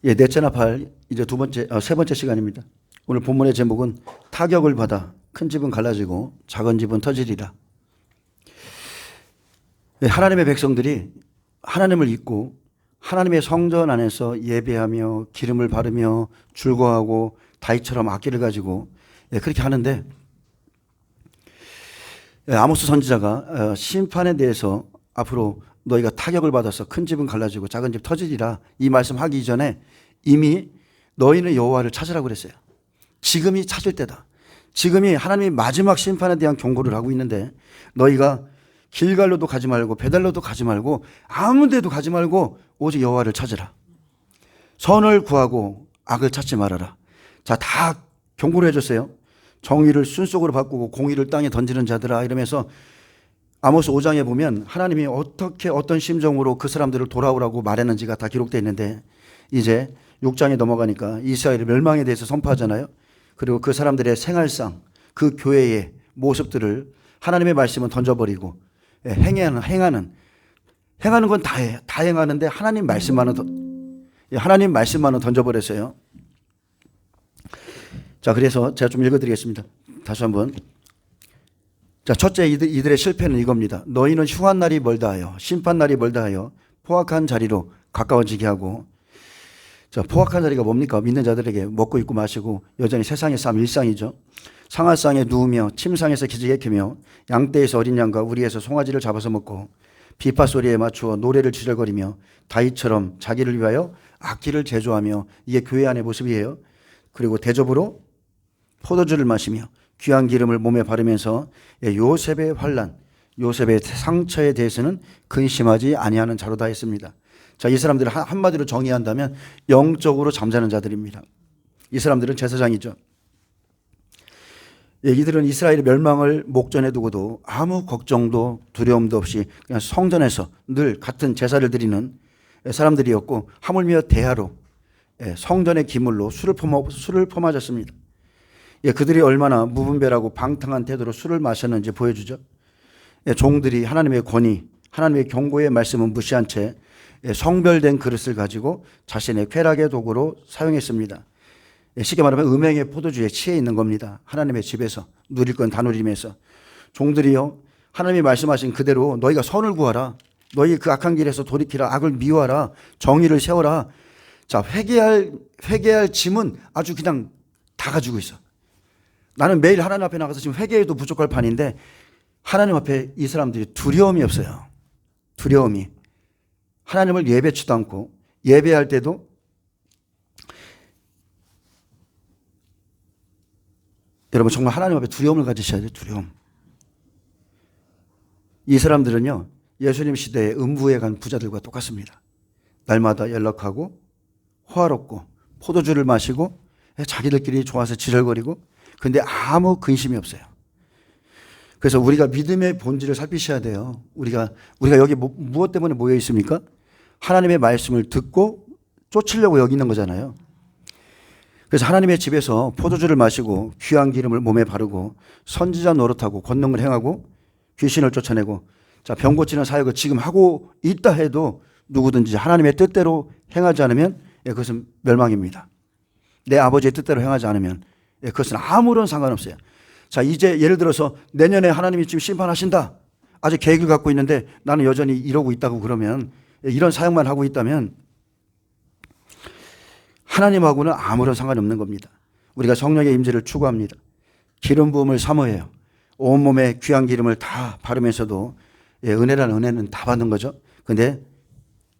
예, 넷째나 팔 이제 세 번째 시간입니다. 오늘 본문의 제목은 타격을 받아 큰 집은 갈라지고 작은 집은 터지리라. 예, 하나님의 백성들이 하나님을 잊고 하나님의 성전 안에서 예배하며 기름을 바르며 즐거워하고 다윗처럼 악기를 가지고 그렇게 하는데, 아모스 선지자가 심판에 대해서 앞으로 너희가 타격을 받아서 큰 집은 갈라지고 작은 집 터지리라 이 말씀하기 전에 이미 너희는 여호와를 찾으라고 그랬어요. 지금이 찾을 때다. 지금이 하나님이 마지막 심판에 대한 경고를 하고 있는데, 너희가 길갈로도 가지 말고 베달로도 가지 말고 아무 데도 가지 말고 오직 여호와를 찾으라. 선을 구하고 악을 찾지 말아라. 자, 다 경고를 해줬어요. 정의를 순속으로 바꾸고 공의를 땅에 던지는 자들아 이러면서 아모스 5장에 보면 하나님이 어떻게 어떤 심정으로 그 사람들을 돌아오라고 말했는지가 다 기록되어 있는데, 이제 6장에 넘어가니까 이스라엘의 멸망에 대해서 선포하잖아요. 그리고 그 사람들의 생활상, 그 교회의 모습들을 하나님의 말씀은 던져버리고 행하는 건 다 해. 다 행하는데 하나님 말씀만은 던져버렸어요. 자, 그래서 제가 좀 읽어드리겠습니다. 다시 한번. 자, 첫째, 이들의 실패는 이겁니다. 너희는 흉한 날이 멀다 하여, 심판 날이 멀다 하여 포악한 자리로 가까워지게 하고. 자, 포악한 자리가 뭡니까? 믿는 자들에게 먹고 입고 마시고 여전히 세상의 삶 일상이죠. 상하상에 누우며 침상에서 기지개키며 양떼에서 어린 양과 우리에서 송아지를 잡아서 먹고 비파 소리에 맞추어 노래를 지절거리며 다윗처럼 자기를 위하여 악기를 제조하며, 이게 교회 안의 모습이에요. 그리고 대접으로 포도주를 마시며 귀한 기름을 몸에 바르면서 요셉의 환난, 요셉의 상처에 대해서는 근심하지 아니하는 자로다 했습니다. 자, 이 사람들을 한마디로 정의한다면 영적으로 잠자는 자들입니다. 이 사람들은 제사장이죠. 이들은 이스라엘의 멸망을 목전에 두고도 아무 걱정도 두려움도 없이 그냥 성전에서 늘 같은 제사를 드리는 사람들이었고, 하물며 대하로 성전의 기물로 술을 퍼마셨습니다. 그들이 얼마나 무분별하고 방탕한 태도로 술을 마셨는지 보여주죠. 종들이 하나님의 권위, 하나님의 경고의 말씀은 무시한 채 성별된 그릇을 가지고 자신의 쾌락의 도구로 사용했습니다. 쉽게 말하면 음행의 포도주에 취해 있는 겁니다. 하나님의 집에서 누릴 건 다 누리면서. 종들이요, 하나님이 말씀하신 그대로 너희가 선을 구하라, 너희 그 악한 길에서 돌이키라, 악을 미워하라, 정의를 세워라. 자, 회개할 짐은 아주 그냥 다 가지고 있어. 나는 매일 하나님 앞에 나가서 지금 회개해도 부족할 판인데 하나님 앞에 이 사람들이 두려움이 없어요. 두려움이. 하나님을 예배치도 않고, 예배할 때도 여러분 정말 하나님 앞에 두려움을 가지셔야 돼요. 두려움. 이 사람들은요, 예수님 시대에 음부에 간 부자들과 똑같습니다. 날마다 연락하고 호화롭고 포도주를 마시고 자기들끼리 좋아서 지랄거리고, 근데 아무 근심이 없어요. 그래서 우리가 믿음의 본질을 살피셔야 돼요. 우리가 여기 무엇 때문에 모여 있습니까? 하나님의 말씀을 듣고 쫓으려고 여기 있는 거잖아요. 그래서 하나님의 집에서 포도주를 마시고 귀한 기름을 몸에 바르고 선지자 노릇하고 권능을 행하고 귀신을 쫓아내고, 자, 병 고치는 사역을 지금 하고 있다 해도 누구든지 하나님의 뜻대로 행하지 않으면 그것은 멸망입니다. 내 아버지의 뜻대로 행하지 않으면 그것은 아무런 상관없어요. 자, 이제 예를 들어서 내년에 하나님이 지금 심판하신다, 아직 계획을 갖고 있는데 나는 여전히 이러고 있다고 그러면, 이런 사역만 하고 있다면 하나님하고는 아무런 상관이 없는 겁니다. 우리가 성령의 임재를 추구합니다. 기름 부음을 사모해요. 온몸에 귀한 기름을 다 바르면서도 은혜라는 은혜는 다 받는 거죠. 근데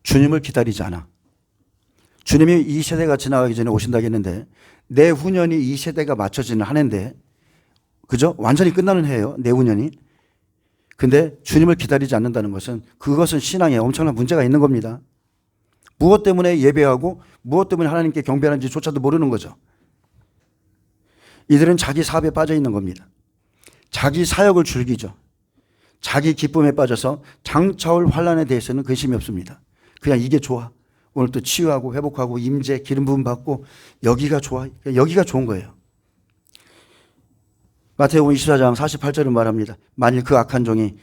주님을 기다리지 않아. 주님이 이 세대가 지나가기 전에 오신다고 했는데 내후년이 이 세대가 맞춰지는 한 해인데, 그죠? 완전히 끝나는 해예요, 내후년이. 근데 주님을 기다리지 않는다는 것은, 그것은 신앙에 엄청난 문제가 있는 겁니다. 무엇 때문에 예배하고 무엇 때문에 하나님께 경배하는지조차도 모르는 거죠. 이들은 자기 사업에 빠져 있는 겁니다. 자기 사역을 즐기죠. 자기 기쁨에 빠져서 장차올 환난에 대해서는 근심이 없습니다. 그냥 이게 좋아. 오늘 또 치유하고 회복하고 임재 기름 부음 받고 여기가 좋아. 여기가 좋은 거예요. 마태복음 24장 48절은 말합니다. 만일 그 악한 종이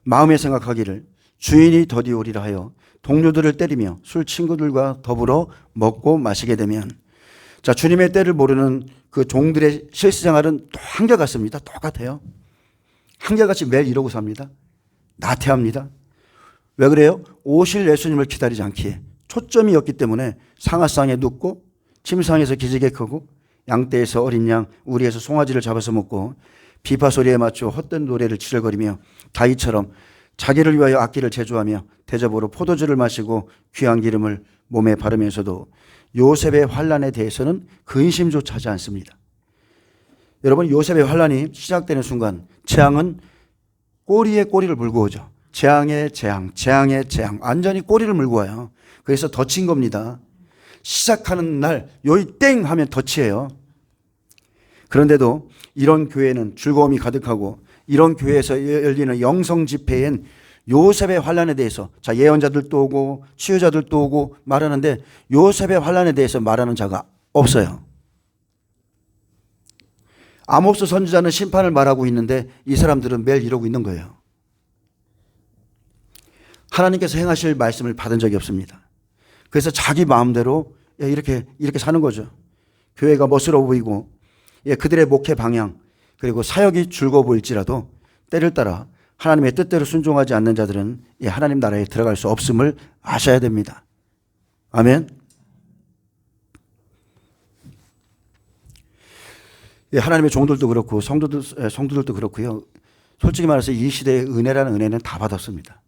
마음에 생각하기를 주인이 더디오리라 하여 동료들을 때리며 술 친구들과 더불어 먹고 마시게 되면, 자, 주님의 때를 모르는 그 종들의 실생활은 또 한결같습니다. 똑같아요. 한결같이 매일 이러고 삽니다. 나태합니다. 왜 그래요? 오실 예수님을 기다리지 않기에 초점이 없기 때문에 상하상에 눕고 침상에서 기지개 켜고 양떼에서 어린 양, 우리에서 송아지를 잡아서 먹고 비파 소리에 맞춰 헛된 노래를 치르거리며 다윗처럼 자기를 위하여 악기를 제조하며 대접으로 포도주를 마시고 귀한 기름을 몸에 바르면서도 요셉의 환난에 대해서는 근심조차 하지 않습니다. 여러분, 요셉의 환난이 시작되는 순간 재앙은 꼬리에 꼬리를 물고 오죠. 재앙의 재앙, 재앙의 재앙, 완전히 꼬리를 물고 와요. 그래서 덫인 겁니다. 시작하는 날 여기 땡 하면 덫이에요. 그런데도 이런 교회는 즐거움이 가득하고 이런 교회에서 열리는 영성 집회엔 요셉의 환난에 대해서, 자, 예언자들도 오고 치유자들도 오고 말하는데 요셉의 환난에 대해서 말하는 자가 없어요. 아모스 선지자는 심판을 말하고 있는데 이 사람들은 매일 이러고 있는 거예요. 하나님께서 행하실 말씀을 받은 적이 없습니다. 그래서 자기 마음대로 이렇게 사는 거죠. 교회가 멋스러워 보이고 그들의 목회 방향 그리고 사역이 즐거워 보일지라도 때를 따라 하나님의 뜻대로 순종하지 않는 자들은 하나님 나라에 들어갈 수 없음을 아셔야 됩니다. 아멘. 하나님의 종들도 그렇고 성도들도 그렇고요. 솔직히 말해서 이 시대의 은혜라는 은혜는 다 받았습니다.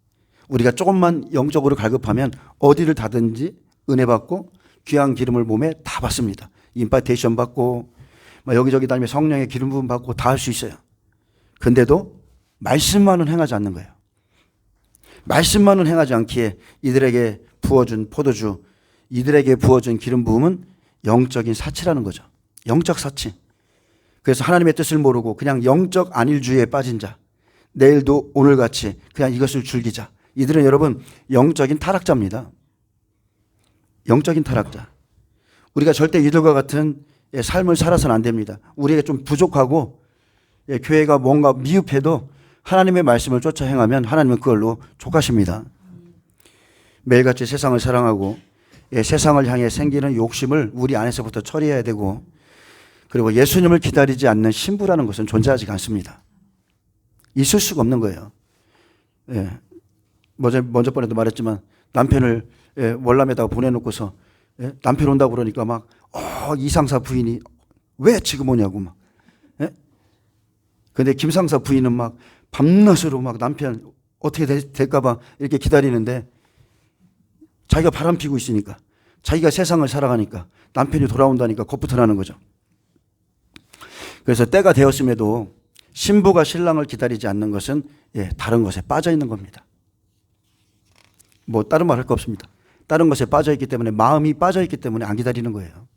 우리가 조금만 영적으로 갈급하면 어디를 가든지 은혜 받고 귀한 기름을 몸에 다 받습니다. 임파테이션 받고 여기저기 다니며 성령의 기름 부음 받고 다 할 수 있어요. 근데도 말씀만은 행하지 않는 거예요. 말씀만은 행하지 않기에 이들에게 부어준 포도주, 이들에게 부어준 기름 부음은 영적인 사치라는 거죠. 영적 사치. 그래서 하나님의 뜻을 모르고 그냥 영적 안일주의에 빠진 자, 내일도 오늘같이 그냥 이것을 즐기자. 이들은 여러분 영적인 타락자입니다. 영적인 타락자. 우리가 절대 이들과 같은 삶을 살아서는 안 됩니다. 우리에게 좀 부족하고 교회가 뭔가 미흡해도 하나님의 말씀을 쫓아 행하면 하나님은 그걸로 족하십니다. 매일같이 세상을 사랑하고 세상을 향해 생기는 욕심을 우리 안에서부터 처리해야 되고, 그리고 예수님을 기다리지 않는 신부라는 것은 존재하지 않습니다. 있을 수가 없는 거예요. 먼저 번에도 말했지만 남편을 월남에다가 보내놓고서 남편 온다고 그러니까 막 이상사 부인이 왜 지금 오냐고 막. 근데 김상사 부인은 막 밤낮으로 막 남편 어떻게 될까봐 이렇게 기다리는데 자기가 바람 피고 있으니까, 자기가 세상을 살아가니까 남편이 돌아온다니까 겁부터 나는 거죠. 그래서 때가 되었음에도 신부가 신랑을 기다리지 않는 것은 다른 것에 빠져 있는 겁니다. 뭐 다른 말 할 거 없습니다. 다른 것에 빠져 있기 때문에, 마음이 빠져 있기 때문에 안 기다리는 거예요.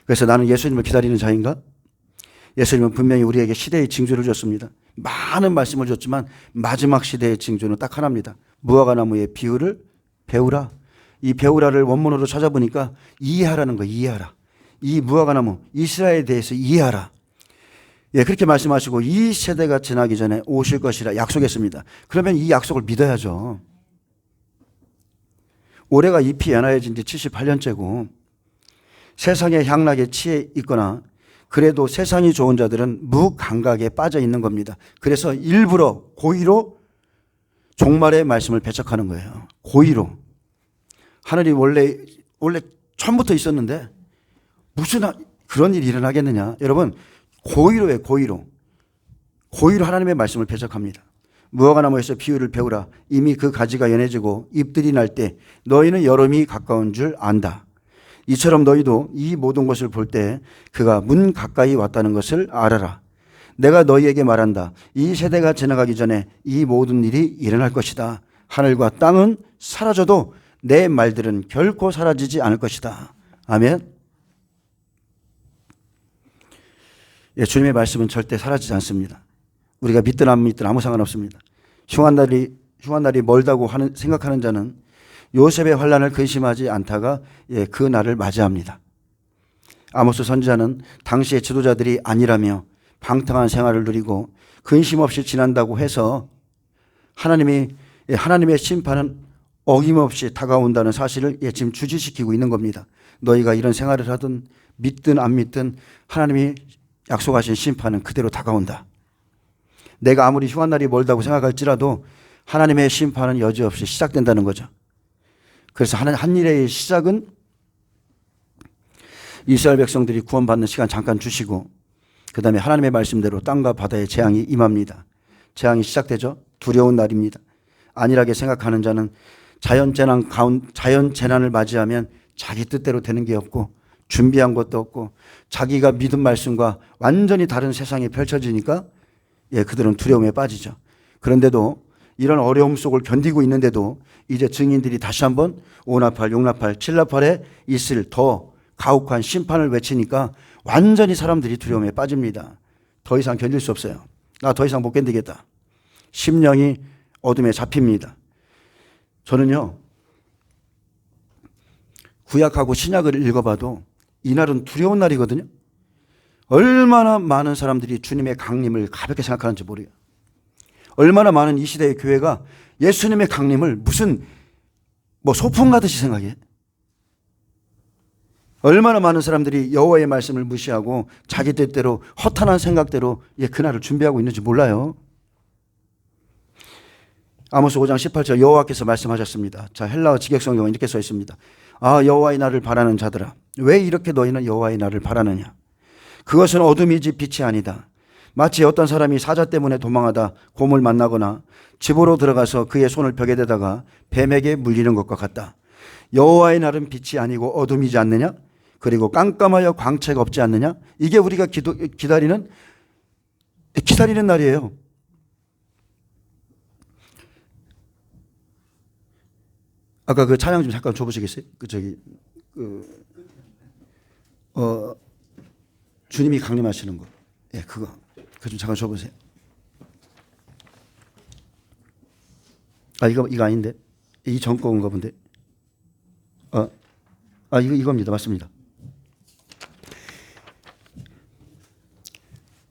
그래서 나는 예수님을 기다리는 자인가? 예수님은 분명히 우리에게 시대의 징조를 줬습니다. 많은 말씀을 줬지만 마지막 시대의 징조는 딱 하나입니다. 무화과나무의 비유를 배우라. 이 배우라를 원문으로 찾아보니까 이해하라는 거예요. 이해하라. 이 무화과나무 이스라엘에 대해서 이해하라. 그렇게 말씀하시고 이 세대가 지나기 전에 오실 것이라 약속했습니다. 그러면 이 약속을 믿어야죠. 올해가 잎이 연하여진 지 78년째고 세상의 향락에 취해 있거나 그래도 세상이 좋은 자들은 무감각에 빠져 있는 겁니다. 그래서 일부러 고의로 종말의 말씀을 배척하는 거예요. 고의로. 하늘이 원래 처음부터 있었는데 무슨 그런 일이 일어나겠느냐. 여러분, 고의로 해요. 고의로 하나님의 말씀을 배척합니다. 무화과나무에서 비유를 배우라. 이미 그 가지가 연해지고 잎들이 날 때 너희는 여름이 가까운 줄 안다. 이처럼 너희도 이 모든 것을 볼 때 그가 문 가까이 왔다는 것을 알아라. 내가 너희에게 말한다. 이 세대가 지나가기 전에 이 모든 일이 일어날 것이다. 하늘과 땅은 사라져도 내 말들은 결코 사라지지 않을 것이다. 아멘. 주님의 말씀은 절대 사라지지 않습니다. 우리가 믿든 안 믿든 아무 상관없습니다. 흉한 날이 멀다고 생각하는 자는 요셉의 환난을 근심하지 않다가 그 날을 맞이합니다. 아모스 선지자는 당시의 지도자들이 아니라며 방탕한 생활을 누리고 근심 없이 지난다고 해서 하나님의 심판은 어김없이 다가온다는 사실을 지금 주지시키고 있는 겁니다. 너희가 이런 생활을 하든 믿든 안 믿든 하나님이 약속하신 심판은 그대로 다가온다. 내가 아무리 휴관날이 멀다고 생각할지라도 하나님의 심판은 여지없이 시작된다는 거죠. 그래서 한 일의 시작은 이스라엘 백성들이 구원받는 시간 잠깐 주시고 그 다음에 하나님의 말씀대로 땅과 바다의 재앙이 임합니다. 재앙이 시작되죠. 두려운 날입니다. 안일하게 생각하는 자는 자연 재난을 맞이하면 자기 뜻대로 되는 게 없고 준비한 것도 없고 자기가 믿은 말씀과 완전히 다른 세상이 펼쳐지니까 그들은 두려움에 빠지죠. 그런데도 이런 어려움 속을 견디고 있는데도 이제 증인들이 다시 한번 5나팔, 6나팔, 7나팔에 있을 더 가혹한 심판을 외치니까 완전히 사람들이 두려움에 빠집니다. 더 이상 견딜 수 없어요. 나 더 이상 못 견디겠다. 심령이 어둠에 잡힙니다. 저는요, 구약하고 신약을 읽어봐도 이날은 두려운 날이거든요. 얼마나 많은 사람들이 주님의 강림을 가볍게 생각하는지 모르요. 얼마나 많은 이 시대의 교회가 예수님의 강림을 무슨 소풍 가듯이 생각해. 얼마나 많은 사람들이 여호와의 말씀을 무시하고 자기 뜻대로 허탄한 생각대로 그날을 준비하고 있는지 몰라요. 아모스 5장 18절 여호와께서 말씀하셨습니다. 자, 헬라어 직역성경은 이렇게 써 있습니다. 아, 여호와의 날을 바라는 자들아, 왜 이렇게 너희는 여호와의 날을 바라느냐? 그것은 어둠이지 빛이 아니다. 마치 어떤 사람이 사자 때문에 도망하다 곰을 만나거나 집으로 들어가서 그의 손을 벽에 대다가 뱀에게 물리는 것과 같다. 여호와의 날은 빛이 아니고 어둠이지 않느냐? 그리고 깜깜하여 광채가 없지 않느냐? 이게 우리가 기다리는 날이에요. 아까 그 찬양 좀 잠깐 줘보시겠어요? 주님이 강림하시는 거. 그거 좀 잠깐 줘보세요. 이거 아닌데? 이 전 거인가 본데? 이겁니다. 맞습니다.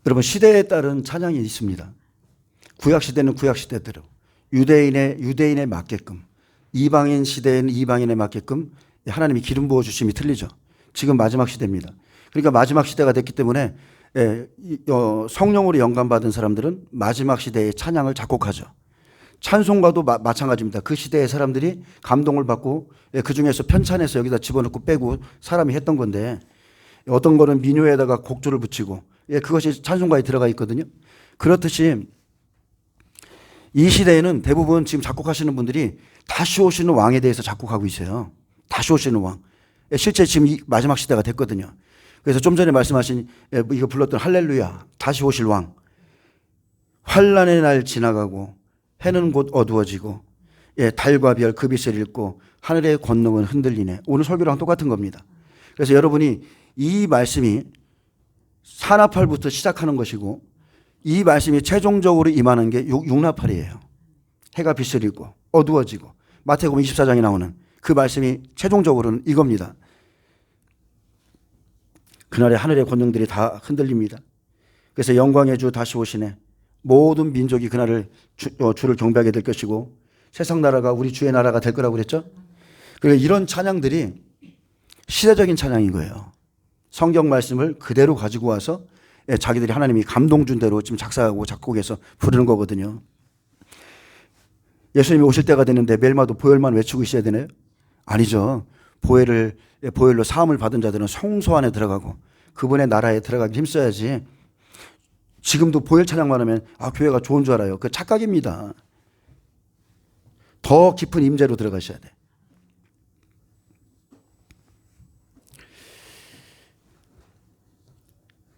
여러분, 시대에 따른 찬양이 있습니다. 구약 시대는 구약 시대대로, 유대인에 맞게끔, 이방인 시대에는 이방인에 맞게끔 하나님이 기름 부어 주심이 틀리죠. 지금 마지막 시대입니다. 그러니까 마지막 시대가 됐기 때문에 성령으로 영감받은 사람들은 마지막 시대의 찬양을 작곡하죠. 찬송가도 마찬가지입니다. 그 시대의 사람들이 감동을 받고 그 중에서 편찬해서 여기다 집어넣고 빼고 사람이 했던 건데, 어떤 거는 민요에다가 곡조를 붙이고 그것이 찬송가에 들어가 있거든요. 그렇듯이 이 시대에는 대부분 지금 작곡하시는 분들이 다시 오시는 왕에 대해서 작곡하고 있어요. 다시 오시는 왕. 실제 지금 이 마지막 시대가 됐거든요. 그래서 좀 전에 말씀하신 이거 불렀던 할렐루야, 다시 오실 왕. 환란의 날 지나가고 해는 곧 어두워지고 달과 별 그 빛을 잃고 하늘의 권능은 흔들리네. 오늘 설교랑 똑같은 겁니다. 그래서 여러분이 이 말씀이 사나팔부터 시작하는 것이고 이 말씀이 최종적으로 임하는 게 6나팔이에요. 해가 빛을 잃고 어두워지고 마태복음 24장에 나오는 그 말씀이 최종적으로는 이겁니다. 그날에 하늘의 권능들이 다 흔들립니다. 그래서 영광의 주 다시 오시네. 모든 민족이 그날을 주를 경배하게 될 것이고 세상 나라가 우리 주의 나라가 될 거라고 그랬죠. 그러니까 이런 찬양들이 시대적인 찬양인 거예요. 성경 말씀을 그대로 가지고 와서 자기들이 하나님이 감동 준 대로 지금 작사하고 작곡해서 부르는 거거든요. 예수님이 오실 때가 됐는데 매일마다 보혈만 외치고 있어야 되나요? 아니죠. 보혈로 사함을 받은 자들은 성소 안에 들어가고 그분의 나라에 들어가기 힘써야지. 지금도 보혈 찬양만 하면 교회가 좋은 줄 알아요. 그 착각입니다. 더 깊은 임재로 들어가셔야 돼.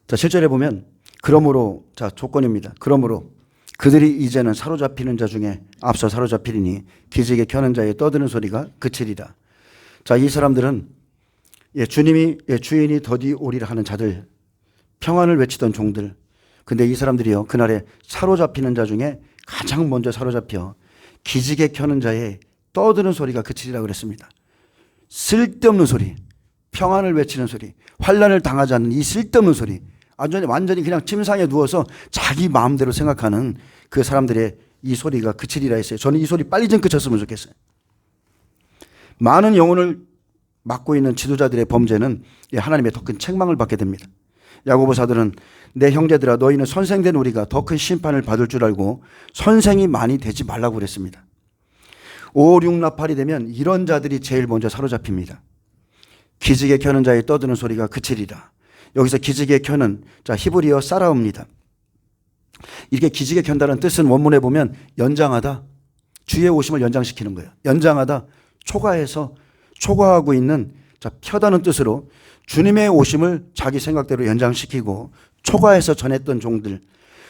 자, 7절에 보면 그러므로, 자, 조건입니다. 그러므로 그들이 이제는 사로잡히는 자 중에 앞서 사로잡히리니 기지개 켜는 자의 떠드는 소리가 그치리라. 자, 이 사람들은 주님이 주인이 더디 오리라 하는 자들, 평안을 외치던 종들. 근데 이 사람들이요, 그날에 사로잡히는 자 중에 가장 먼저 사로잡혀 기지개 켜는 자의 떠드는 소리가 그치리라 그랬습니다. 쓸데없는 소리, 평안을 외치는 소리, 환난을 당하지 않는 이 쓸데없는 소리, 완전히 그냥 침상에 누워서 자기 마음대로 생각하는 그 사람들의 이 소리가 그치리라 했어요. 저는 이 소리 빨리 좀 그쳤으면 좋겠어요. 많은 영혼을 맡고 있는 지도자들의 범죄는 하나님의 더 큰 책망을 받게 됩니다. 야고보 사도는 내 형제들아 너희는 선생된 우리가 더 큰 심판을 받을 줄 알고 선생이 많이 되지 말라고 그랬습니다. 5, 6, 나팔이 되면 이런 자들이 제일 먼저 사로잡힙니다. 기지개 켜는 자의 떠드는 소리가 그치리라. 여기서 기지개 켜는 자 히브리어 사라우입니다. 이렇게 기지개 켠다는 뜻은 원문에 보면 연장하다, 주의 오심을 연장시키는 거예요. 연장하다, 초과해서 초과하고 있는 자 켜다는 뜻으로 주님의 오심을 자기 생각대로 연장시키고 초과해서 전했던 종들,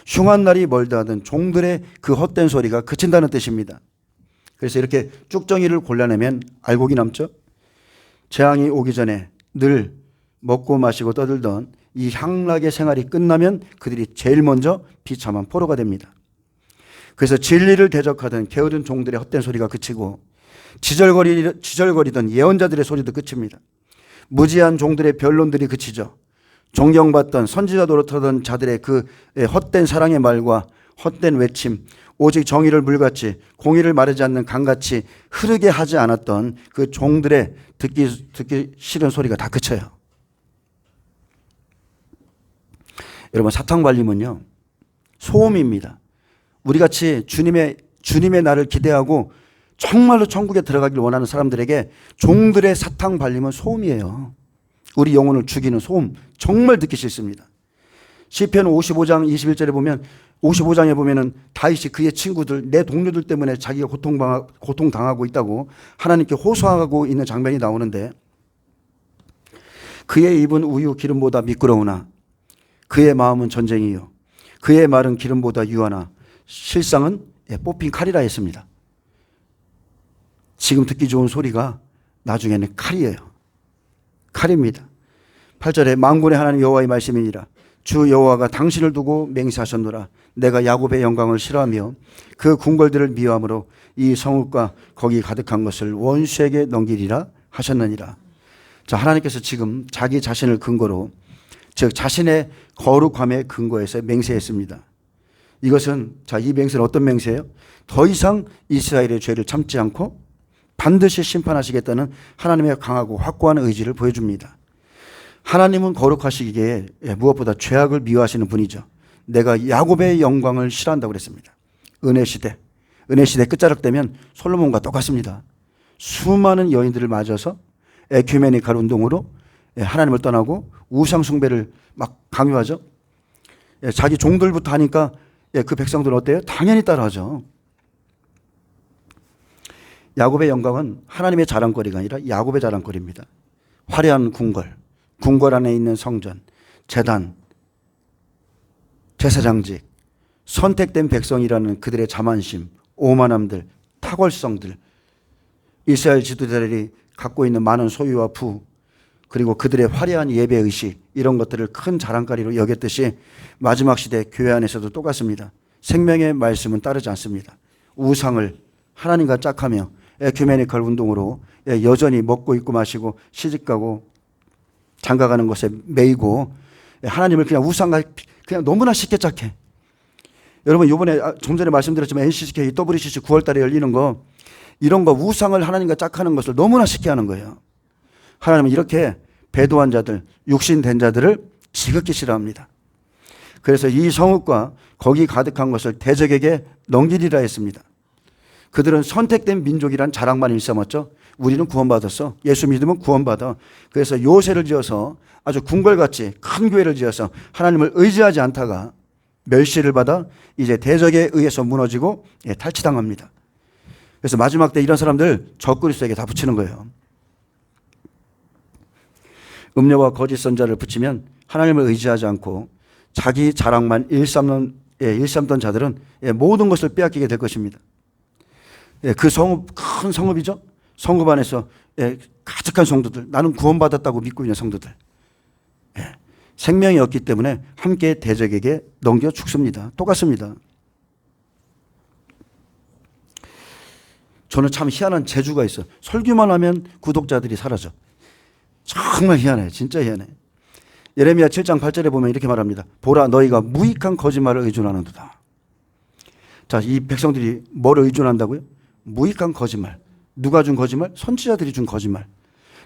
흉한 날이 멀다 하던 종들의 그 헛된 소리가 그친다는 뜻입니다. 그래서 이렇게 쭉 정의를 골라내면 알곡이 남죠. 재앙이 오기 전에 늘 먹고 마시고 떠들던 이 향락의 생활이 끝나면 그들이 제일 먼저 비참한 포로가 됩니다. 그래서 진리를 대적하던 게으른 종들의 헛된 소리가 그치고 지절거리던 예언자들의 소리도 그칩니다. 무지한 종들의 변론들이 그치죠. 존경받던 선지자 노릇하던 자들의 그 헛된 사랑의 말과 헛된 외침, 오직 정의를 물같이 공의를 마르지 않는 강같이 흐르게 하지 않았던 그 종들의 듣기 싫은 소리가 다 그쳐요. 여러분, 사탕 발림은요 소음입니다. 우리같이 주님의 날을 기대하고 정말로 천국에 들어가길 원하는 사람들에게 종들의 사탕 발림은 소음이에요. 우리 영혼을 죽이는 소음, 정말 듣기 싫습니다. 시편 55장 21절에 보면 55장에 보면은 다윗이 그의 친구들, 내 동료들 때문에 자기가 고통당하고 있다고 하나님께 호소하고 있는 장면이 나오는데, 그의 입은 우유 기름보다 미끄러우나 그의 마음은 전쟁이요 그의 말은 기름보다 유하나 실상은 뽑힌 칼이라 했습니다. 지금 듣기 좋은 소리가 나중에는 칼이에요. 칼입니다. 8절에 만군의 하나님 여호와의 말씀이니라. 주 여호와가 당신을 두고 맹세하셨노라. 내가 야곱의 영광을 싫어하며 그 궁궐들을 미워함으로 이 성읍과 거기 가득한 것을 원수에게 넘기리라 하셨느니라. 자, 하나님께서 지금 자기 자신을 근거로, 즉 자신의 거룩함의 근거에서 맹세했습니다. 이것은, 자, 이 맹세는 어떤 맹세예요? 더 이상 이스라엘의 죄를 참지 않고 반드시 심판하시겠다는 하나님의 강하고 확고한 의지를 보여줍니다. 하나님은 거룩하시기에 무엇보다 죄악을 미워하시는 분이죠. 내가 야곱의 영광을 싫어한다고 그랬습니다. 은혜 시대 끝자락 되면 솔로몬과 똑같습니다. 수많은 여인들을 맞아서 에큐메니칼 운동으로 하나님을 떠나고 우상 숭배를 막 강요하죠. 자기 종들부터 하니까 그 백성들은 어때요? 당연히 따라하죠. 야곱의 영광은 하나님의 자랑거리가 아니라 야곱의 자랑거리입니다. 화려한 궁궐 안에 있는 성전, 제단, 제사장직, 선택된 백성이라는 그들의 자만심, 오만함들, 탁월성들, 이스라엘 지도자들이 갖고 있는 많은 소유와 부, 그리고 그들의 화려한 예배의식, 이런 것들을 큰 자랑거리로 여겼듯이 마지막 시대 교회 안에서도 똑같습니다. 생명의 말씀은 따르지 않습니다. 우상을 하나님과 짝하며 에큐메니컬 운동으로 여전히 먹고 입고 마시고 시집가고 장가가는 것에 매이고 하나님을 그냥 우상과 그냥 너무나 쉽게 짝해. 여러분, 이번에 좀 전에 말씀드렸지만 NCCK WCC 9월 달에 열리는 거, 이런 거 우상을 하나님과 짝하는 것을 너무나 쉽게 하는 거예요. 하나님은 이렇게 배도한 자들, 육신된 자들을 지극히 싫어합니다. 그래서 이 성읍과 거기 가득한 것을 대적에게 넘기리라 했습니다. 그들은 선택된 민족이란 자랑만 일삼았죠. 우리는 구원받았어. 예수 믿으면 구원받아. 그래서 요새를 지어서 아주 궁궐같이 큰 교회를 지어서 하나님을 의지하지 않다가 멸시를 받아 이제 대적에 의해서 무너지고 탈취당합니다. 그래서 마지막 때 이런 사람들 적그리스도에게 다 붙이는 거예요. 음료와 거짓 선자를 붙이면 하나님을 의지하지 않고 자기 자랑만 일삼던 자들은 모든 것을 빼앗기게 될 것입니다. 그 성읍, 큰 성읍이죠. 성읍 안에서 가득한 성도들, 나는 구원받았다고 믿고 있는 성도들, 생명이 없기 때문에 함께 대적에게 넘겨 죽습니다. 똑같습니다. 저는 참 희한한 재주가 있어. 설교만 하면 구독자들이 사라져. 정말 희한해. 진짜 희한해. 예레미야 7장 8절에 보면 이렇게 말합니다. 보라, 너희가 무익한 거짓말을 의존하는도다. 자, 이 백성들이 뭐를 의존한다고요? 무익한 거짓말. 누가 준 거짓말? 선지자들이 준 거짓말.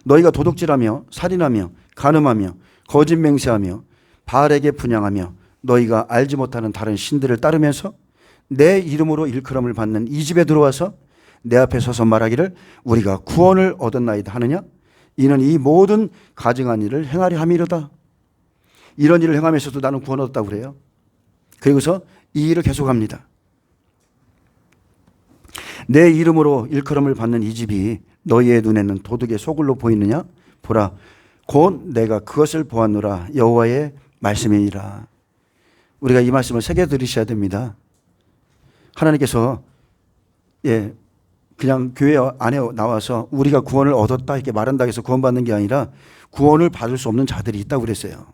너희가 도둑질하며 살인하며 간음하며 거짓 맹세하며 바알에게 분향하며 너희가 알지 못하는 다른 신들을 따르면서 내 이름으로 일컬음을 받는 이 집에 들어와서 내 앞에 서서 말하기를 우리가 구원을 얻었나이다 하느냐? 이는 이 모든 가증한 일을 행하려 함이로다. 이런 일을 행하면서도 나는 구원 얻었다고 그래요. 그리고서 이 일을 계속합니다. 내 이름으로 일컬음을 받는 이 집이 너희의 눈에는 도둑의 소굴로 보이느냐? 보라, 곧 내가 그것을 보았노라. 여호와의 말씀이니라. 우리가 이 말씀을 새겨 들으셔야 됩니다. 하나님께서 그냥 교회 안에 나와서 우리가 구원을 얻었다 이렇게 말한다고 해서 구원받는 게 아니라 구원을 받을 수 없는 자들이 있다고 그랬어요.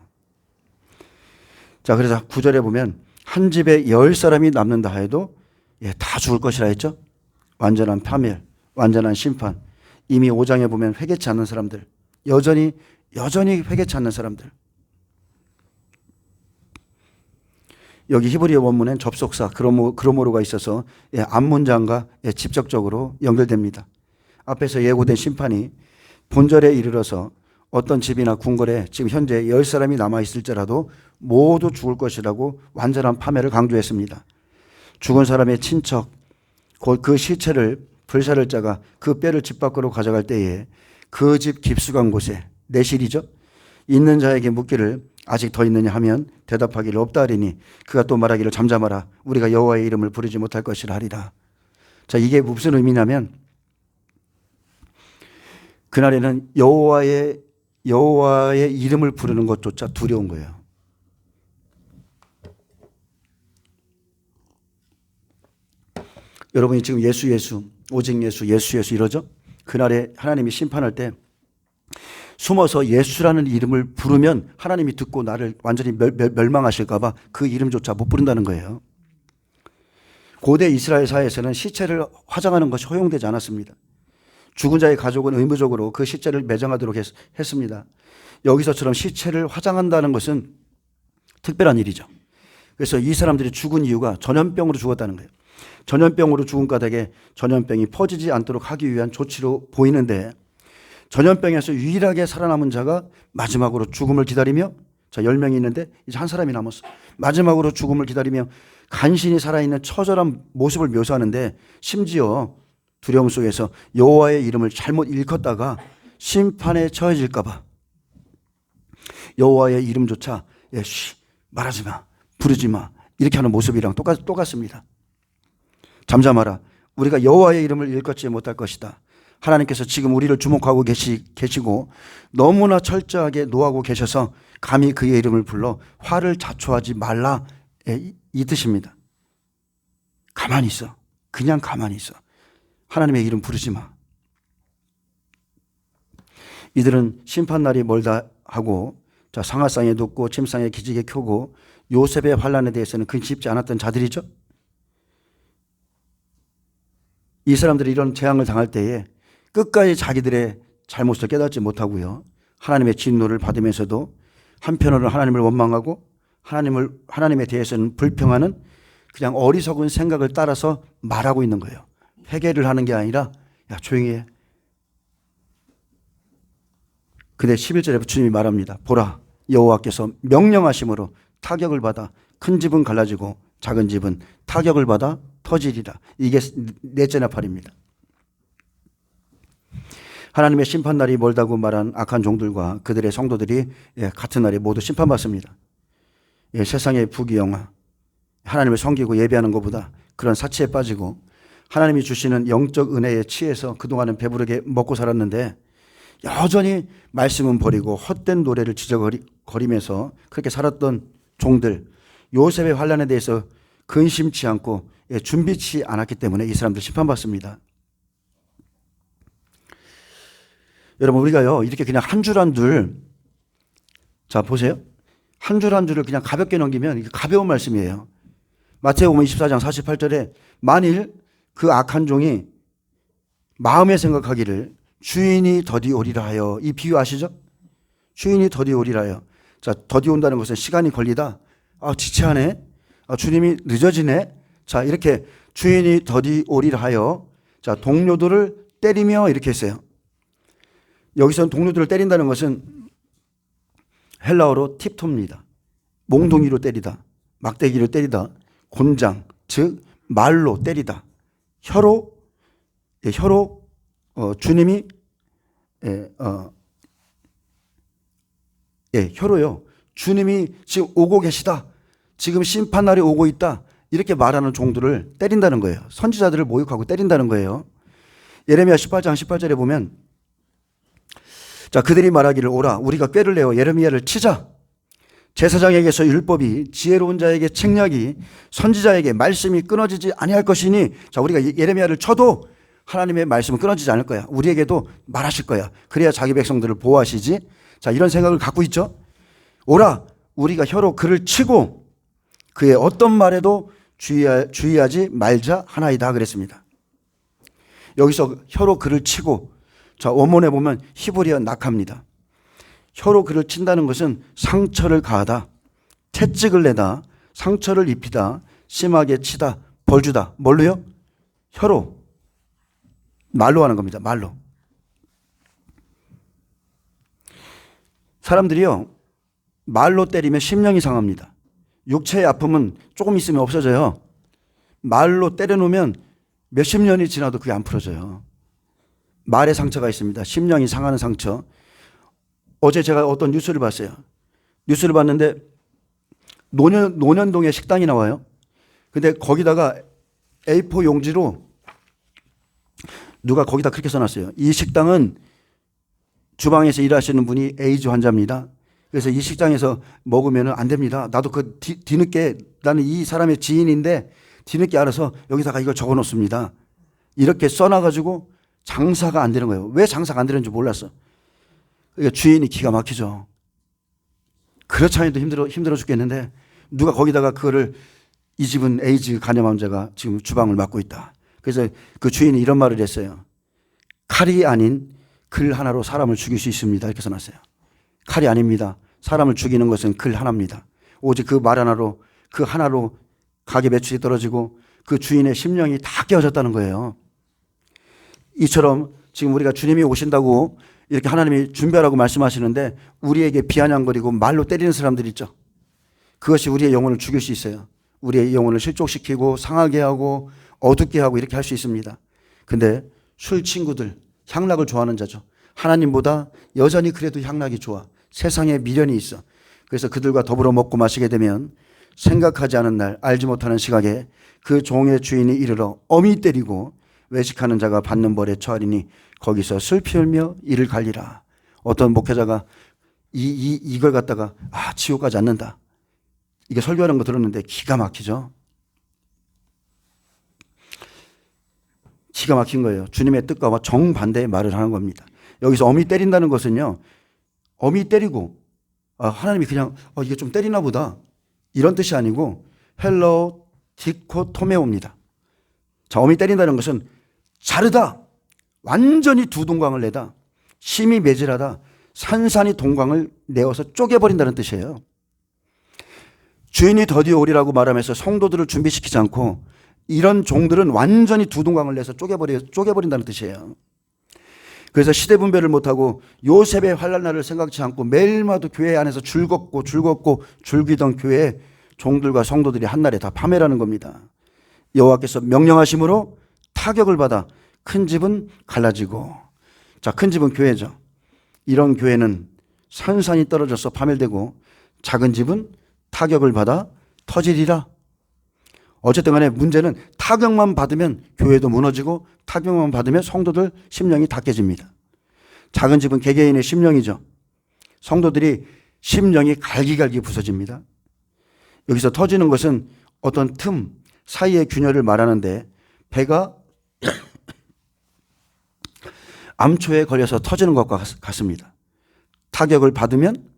자, 그래서 9절에 보면 한 집에 10사람이 남는다 해도 다 죽을 것이라 했죠. 완전한 파멸, 완전한 심판. 이미 5장에 보면 회개치 않는 사람들, 여전히 회개치 않는 사람들. 여기 히브리어 원문엔 접속사 그로모로가 있어서 앞문장과 직접적으로 연결됩니다. 앞에서 예고된 심판이 본절에 이르러서 어떤 집이나 궁궐에 지금 현재 10사람이 남아있을지라도 모두 죽을 것이라고 완전한 파멸을 강조했습니다. 죽은 사람의 친척, 곧 그 시체를 불사를 자가 그 뼈를 집 밖으로 가져갈 때에 그 집 깊숙한 곳에 내실이죠. 있는 자에게 묻기를 아직 더 있느냐 하면 대답하기를 없다 하리니 그가 또 말하기를 잠잠하라. 우리가 여호와의 이름을 부르지 못할 것이라 하리라. 자, 이게 무슨 의미냐면 그날에는 여호와의 이름을 부르는 것조차 두려운 거예요. 여러분이 지금 예수 오직 예수 이러죠? 그날에 하나님이 심판할 때 숨어서 예수라는 이름을 부르면 하나님이 듣고 나를 완전히 멸망하실까 봐 그 이름조차 못 부른다는 거예요. 고대 이스라엘 사회에서는 시체를 화장하는 것이 허용되지 않았습니다. 죽은 자의 가족은 의무적으로 그 시체를 매장하도록 했습니다. 여기서처럼 시체를 화장한다는 것은 특별한 일이죠. 그래서 이 사람들이 죽은 이유가 전염병으로 죽었다는 거예요. 전염병으로 죽은 까닭에 전염병이 퍼지지 않도록 하기 위한 조치로 보이는데 전염병에서 유일하게 살아남은 자가 마지막으로 죽음을 기다리며, 자, 10명이 있는데 이제 한 사람이 남았어. 마지막으로 죽음을 기다리며 간신히 살아있는 처절한 모습을 묘사하는데 심지어 두려움 속에서 여호와의 이름을 잘못 일컫다가 심판에 처해질까 봐 여호와의 이름조차 말하지 마, 부르지 마 이렇게 하는 모습이랑 똑같습니다. 잠잠하라. 우리가 여호와의 이름을 일컫지 못할 것이다. 하나님께서 지금 우리를 주목하고 계시고 너무나 철저하게 노하고 계셔서 감히 그의 이름을 불러 화를 자초하지 말라, 이 뜻입니다. 가만히 있어. 그냥 가만히 있어. 하나님의 이름 부르지 마. 이들은 심판날이 멀다 하고, 자, 상하상에 눕고 침상에 기지개 켜고 요셉의 환난에 대해서는 근심치 않았던 자들이죠. 이 사람들이 이런 재앙을 당할 때에 끝까지 자기들의 잘못을 깨닫지 못하고요, 하나님의 진노를 받으면서도 한편으로는 하나님을 원망하고 하나님에 대해서는 불평하는 그냥 어리석은 생각을 따라서 말하고 있는 거예요. 회개를 하는 게 아니라 야, 조용히 해. 근데 11절에 주님이 말합니다. 보라, 여호와께서 명령하심으로 타격을 받아 큰 집은 갈라지고 작은 집은 타격을 받아 터지리라. 이게 넷째 나팔입니다. 하나님의 심판날이 멀다고 말한 악한 종들과 그들의 성도들이 같은 날에 모두 심판받습니다. 세상의 부귀영화, 하나님을 섬기고 예배하는 것보다 그런 사치에 빠지고 하나님이 주시는 영적 은혜에 취해서 그동안은 배부르게 먹고 살았는데 여전히 말씀은 버리고 헛된 노래를 지저거리면서 그렇게 살았던 종들, 요셉의 환난에 대해서 근심치 않고 준비치 않았기 때문에 이 사람들 심판받습니다. 여러분, 우리가요 이렇게 그냥 한 줄 한 줄, 자 보세요, 한 줄 한 줄을 그냥 가볍게 넘기면 이게 가벼운 말씀이에요. 마태복음 24장 48절에 만일 그 악한 종이 마음에 생각하기를 주인이 더디 오리라 하여, 이 비유 아시죠? 주인이 더디 오리라 하여. 자, 더디 온다는 것은 시간이 걸리다, 지체하네, 주님이 늦어지네. 자, 이렇게 주인이 더디 오리라 하여, 자, 동료들을 때리며 이렇게 했어요. 여기서 동료들을 때린다는 것은 헬라어로 팁토입니다. 몽둥이로 때리다, 막대기로 때리다, 곤장, 즉 말로 때리다, 혀로 주님이 혀로요. 주님이 지금 오고 계시다. 지금 심판날이 오고 있다. 이렇게 말하는 종들을 때린다는 거예요. 선지자들을 모욕하고 때린다는 거예요. 예레미야 18장 18절에 보면 자, 그들이 말하기를 오라 우리가 꾀를 내어 예레미야를 치자. 제사장에게서 율법이 지혜로운 자에게 책략이 선지자에게 말씀이 끊어지지 아니할 것이니 자, 우리가 예레미야를 쳐도 하나님의 말씀은 끊어지지 않을 거야. 우리에게도 말하실 거야. 그래야 자기 백성들을 보호하시지. 자, 이런 생각을 갖고 있죠. 오라 우리가 혀로 그를 치고 그의 어떤 말에도 주의하지 말자 하나이다 그랬습니다. 여기서 혀로 그를 치고 자, 원문에 보면 히브리어 낙합니다. 혀로 그를 친다는 것은 상처를 가하다, 채찍을 내다, 상처를 입히다, 심하게 치다, 벌주다. 뭘로요? 혀로. 말로 하는 겁니다. 말로. 사람들이요, 말로 때리면 심령이 상합니다. 육체의 아픔은 조금 있으면 없어져요. 말로 때려놓으면 몇십 년이 지나도 그게 안 풀어져요. 말에 상처가 있습니다. 심령이 상하는 상처. 어제 제가 어떤 뉴스를 봤어요. 뉴스를 봤는데 논현동에 식당이 나와요. 근데 거기다가 A4 용지로 누가 거기다 그렇게 써놨어요. 이 식당은 주방에서 일하시는 분이 에이즈 환자입니다. 그래서 이 식당에서 먹으면 안 됩니다. 나도 그 뒤늦게 나는 이 사람의 지인인데 뒤늦게 알아서 여기다가 이걸 적어 놓습니다. 이렇게 써놔가지고 장사가 안 되는 거예요. 왜 장사가 안 되는지 몰랐어. 그러니까 주인이 기가 막히죠. 그렇지 않아도 힘들어 죽겠는데 누가 거기다가 그거를 이 집은 에이즈 간염 환자가 지금 주방을 맡고 있다. 그래서 그 주인이 이런 말을 했어요. 칼이 아닌 글 하나로 사람을 죽일 수 있습니다. 이렇게 써놨어요. 칼이 아닙니다. 사람을 죽이는 것은 글 하나입니다. 오직 그 말 하나로 그 하나로 가게 매출이 떨어지고 그 주인의 심령이 다 깨어졌다는 거예요. 이처럼 지금 우리가 주님이 오신다고 이렇게 하나님이 준비하라고 말씀하시는데 우리에게 비아냥거리고 말로 때리는 사람들 있죠. 그것이 우리의 영혼을 죽일 수 있어요. 우리의 영혼을 실족시키고 상하게 하고 어둡게 하고 이렇게 할 수 있습니다. 근데 술 친구들, 향락을 좋아하는 자죠. 하나님보다 여전히 그래도 향락이 좋아. 세상에 미련이 있어. 그래서 그들과 더불어 먹고 마시게 되면 생각하지 않은 날 알지 못하는 시각에 그 종의 주인이 이르러 엄히 때리고 외식하는 자가 받는 벌에 처하리니 거기서 슬피 울며 이를 갈리라. 어떤 목회자가 이걸 갖다가 지옥 가지 않는다. 이게 설교하는 거 들었는데 기가 막히죠. 기가 막힌 거예요. 주님의 뜻과 정반대의 말을 하는 겁니다. 여기서 엄히 때린다는 것은요. 엄히 때리고 하나님이 그냥 이게 좀 때리나 보다. 이런 뜻이 아니고 헬러 디코토메오입니다. 자, 엄히 때린다는 것은 자르다. 완전히 두 동강을 내다. 심히 매질하다. 산산이 동강을 내어서 쪼개버린다는 뜻이에요. 주인이 더디어 오리라고 말하면서 성도들을 준비시키지 않고 이런 종들은 완전히 두 동강을 내서 쪼개버린다는 뜻이에요. 그래서 시대 분별을 못하고 요셉의 환난 날을 생각지 않고 매일마다 교회 안에서 즐겁고 즐기던 교회 종들과 성도들이 한날에 다 파멸하는 겁니다. 여호와께서 명령하심으로 타격을 받아 큰 집은 갈라지고, 자, 큰 집은 교회죠. 이런 교회는 산산이 떨어져서 파멸되고 작은 집은 타격을 받아 터지리라. 어쨌든 간에 문제는 타격만 받으면 교회도 무너지고 타격만 받으면 성도들 심령이 다 깨집니다. 작은 집은 개개인의 심령이죠. 성도들이 심령이 갈기갈기 부서집니다. 여기서 터지는 것은 어떤 틈 사이의 균열을 말하는데 배가 암초에 걸려서 터지는 것과 같습니다. 타격을 받으면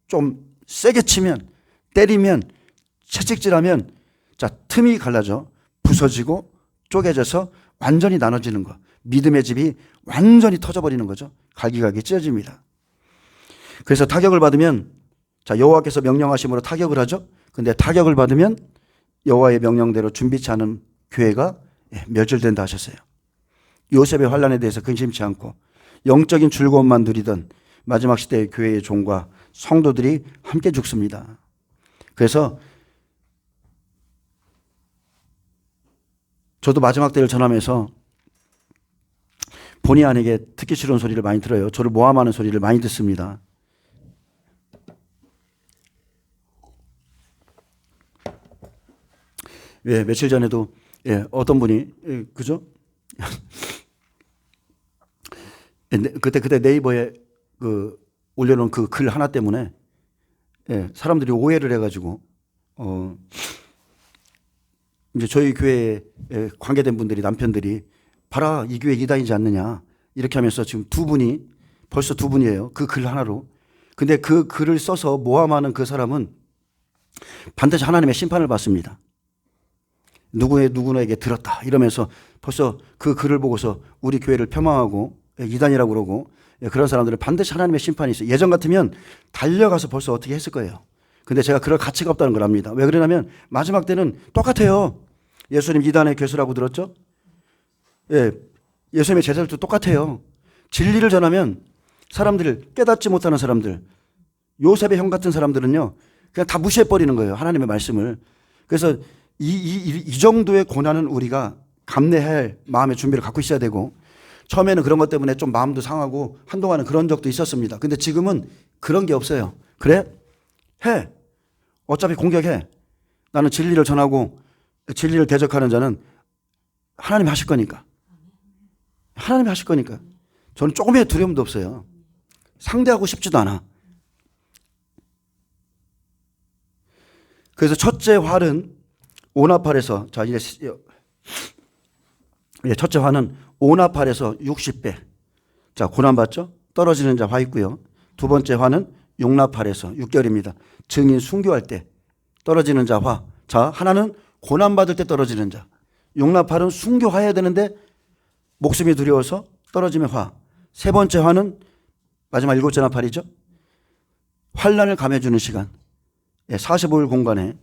좀 세게 치면 때리면 채찍질하면 자, 틈이 갈라져 부서지고 쪼개져서 완전히 나눠지는 것. 믿음의 집이 완전히 터져버리는 거죠. 갈기갈기 찢어집니다. 그래서 타격을 받으면 자, 여호와께서 명령하심으로 타격을 하죠. 근데 타격을 받으면 여호와의 명령대로 준비치 않은 교회가 멸절된다 하셨어요. 요셉의 환난에 대해서 근심치 않고 영적인 즐거움만 누리던 마지막 시대의 교회의 종과 성도들이 함께 죽습니다. 그래서 저도 마지막 때를 전하면서 본의 아니게 듣기 싫은 소리를 많이 들어요. 저를 모함하는 소리를 많이 듣습니다. 예, 며칠 전에도 어떤 분이 그죠? 그때 네이버에 올려놓은 그 글 하나 때문에 사람들이 오해를 해가지고 이제 저희 교회에 관계된 분들이 남편들이 봐라 이 교회 이단이지 않느냐 이렇게 하면서 지금 벌써 두 분이에요. 그 글 하나로. 근데 그 글을 써서 모함하는 그 사람은 반드시 하나님의 심판을 받습니다. 누구에게 들었다 이러면서 벌써 그 글을 보고서 우리 교회를 폄하하고 이단이라고 그러고 그런 사람들은 반드시 하나님의 심판이 있어요. 예전 같으면 달려가서 벌써 어떻게 했을 거예요. 근데 제가 그럴 가치가 없다는 걸 압니다. 왜 그러냐면 마지막 때는 똑같아요. 예수님 이단의 괴수라고 들었죠? 예수님의 제자들도 똑같아요. 진리를 전하면 사람들, 깨닫지 못하는 사람들, 요셉의 형 같은 사람들은요 그냥 다 무시해버리는 거예요. 하나님의 말씀을. 그래서 이 정도의 고난은 우리가 감내할 마음의 준비를 갖고 있어야 되고, 처음에는 그런 것 때문에 좀 마음도 상하고 한동안은 그런 적도 있었습니다. 근데 지금은 그런 게 없어요. 그래? 해. 어차피 공격해. 나는 진리를 전하고 진리를 대적하는 자는 하나님이 하실 거니까. 하나님이 하실 거니까. 저는 조금의 두려움도 없어요. 상대하고 싶지도 않아. 그래서 첫째 활은 오나팔에서, 자, 이제 첫째 화는 오나팔에서 60배. 자, 고난받죠? 떨어지는 자 화 있고요. 두 번째 화는 용나팔에서 6개월입니다. 증인 순교할 때 떨어지는 자 화. 자, 하나는 고난받을 때 떨어지는 자. 용나팔은 순교해야 되는데 목숨이 두려워서 떨어지면 화. 세 번째 화는 마지막 일곱째 나팔이죠. 환난을 감해주는 시간. 45일 공간에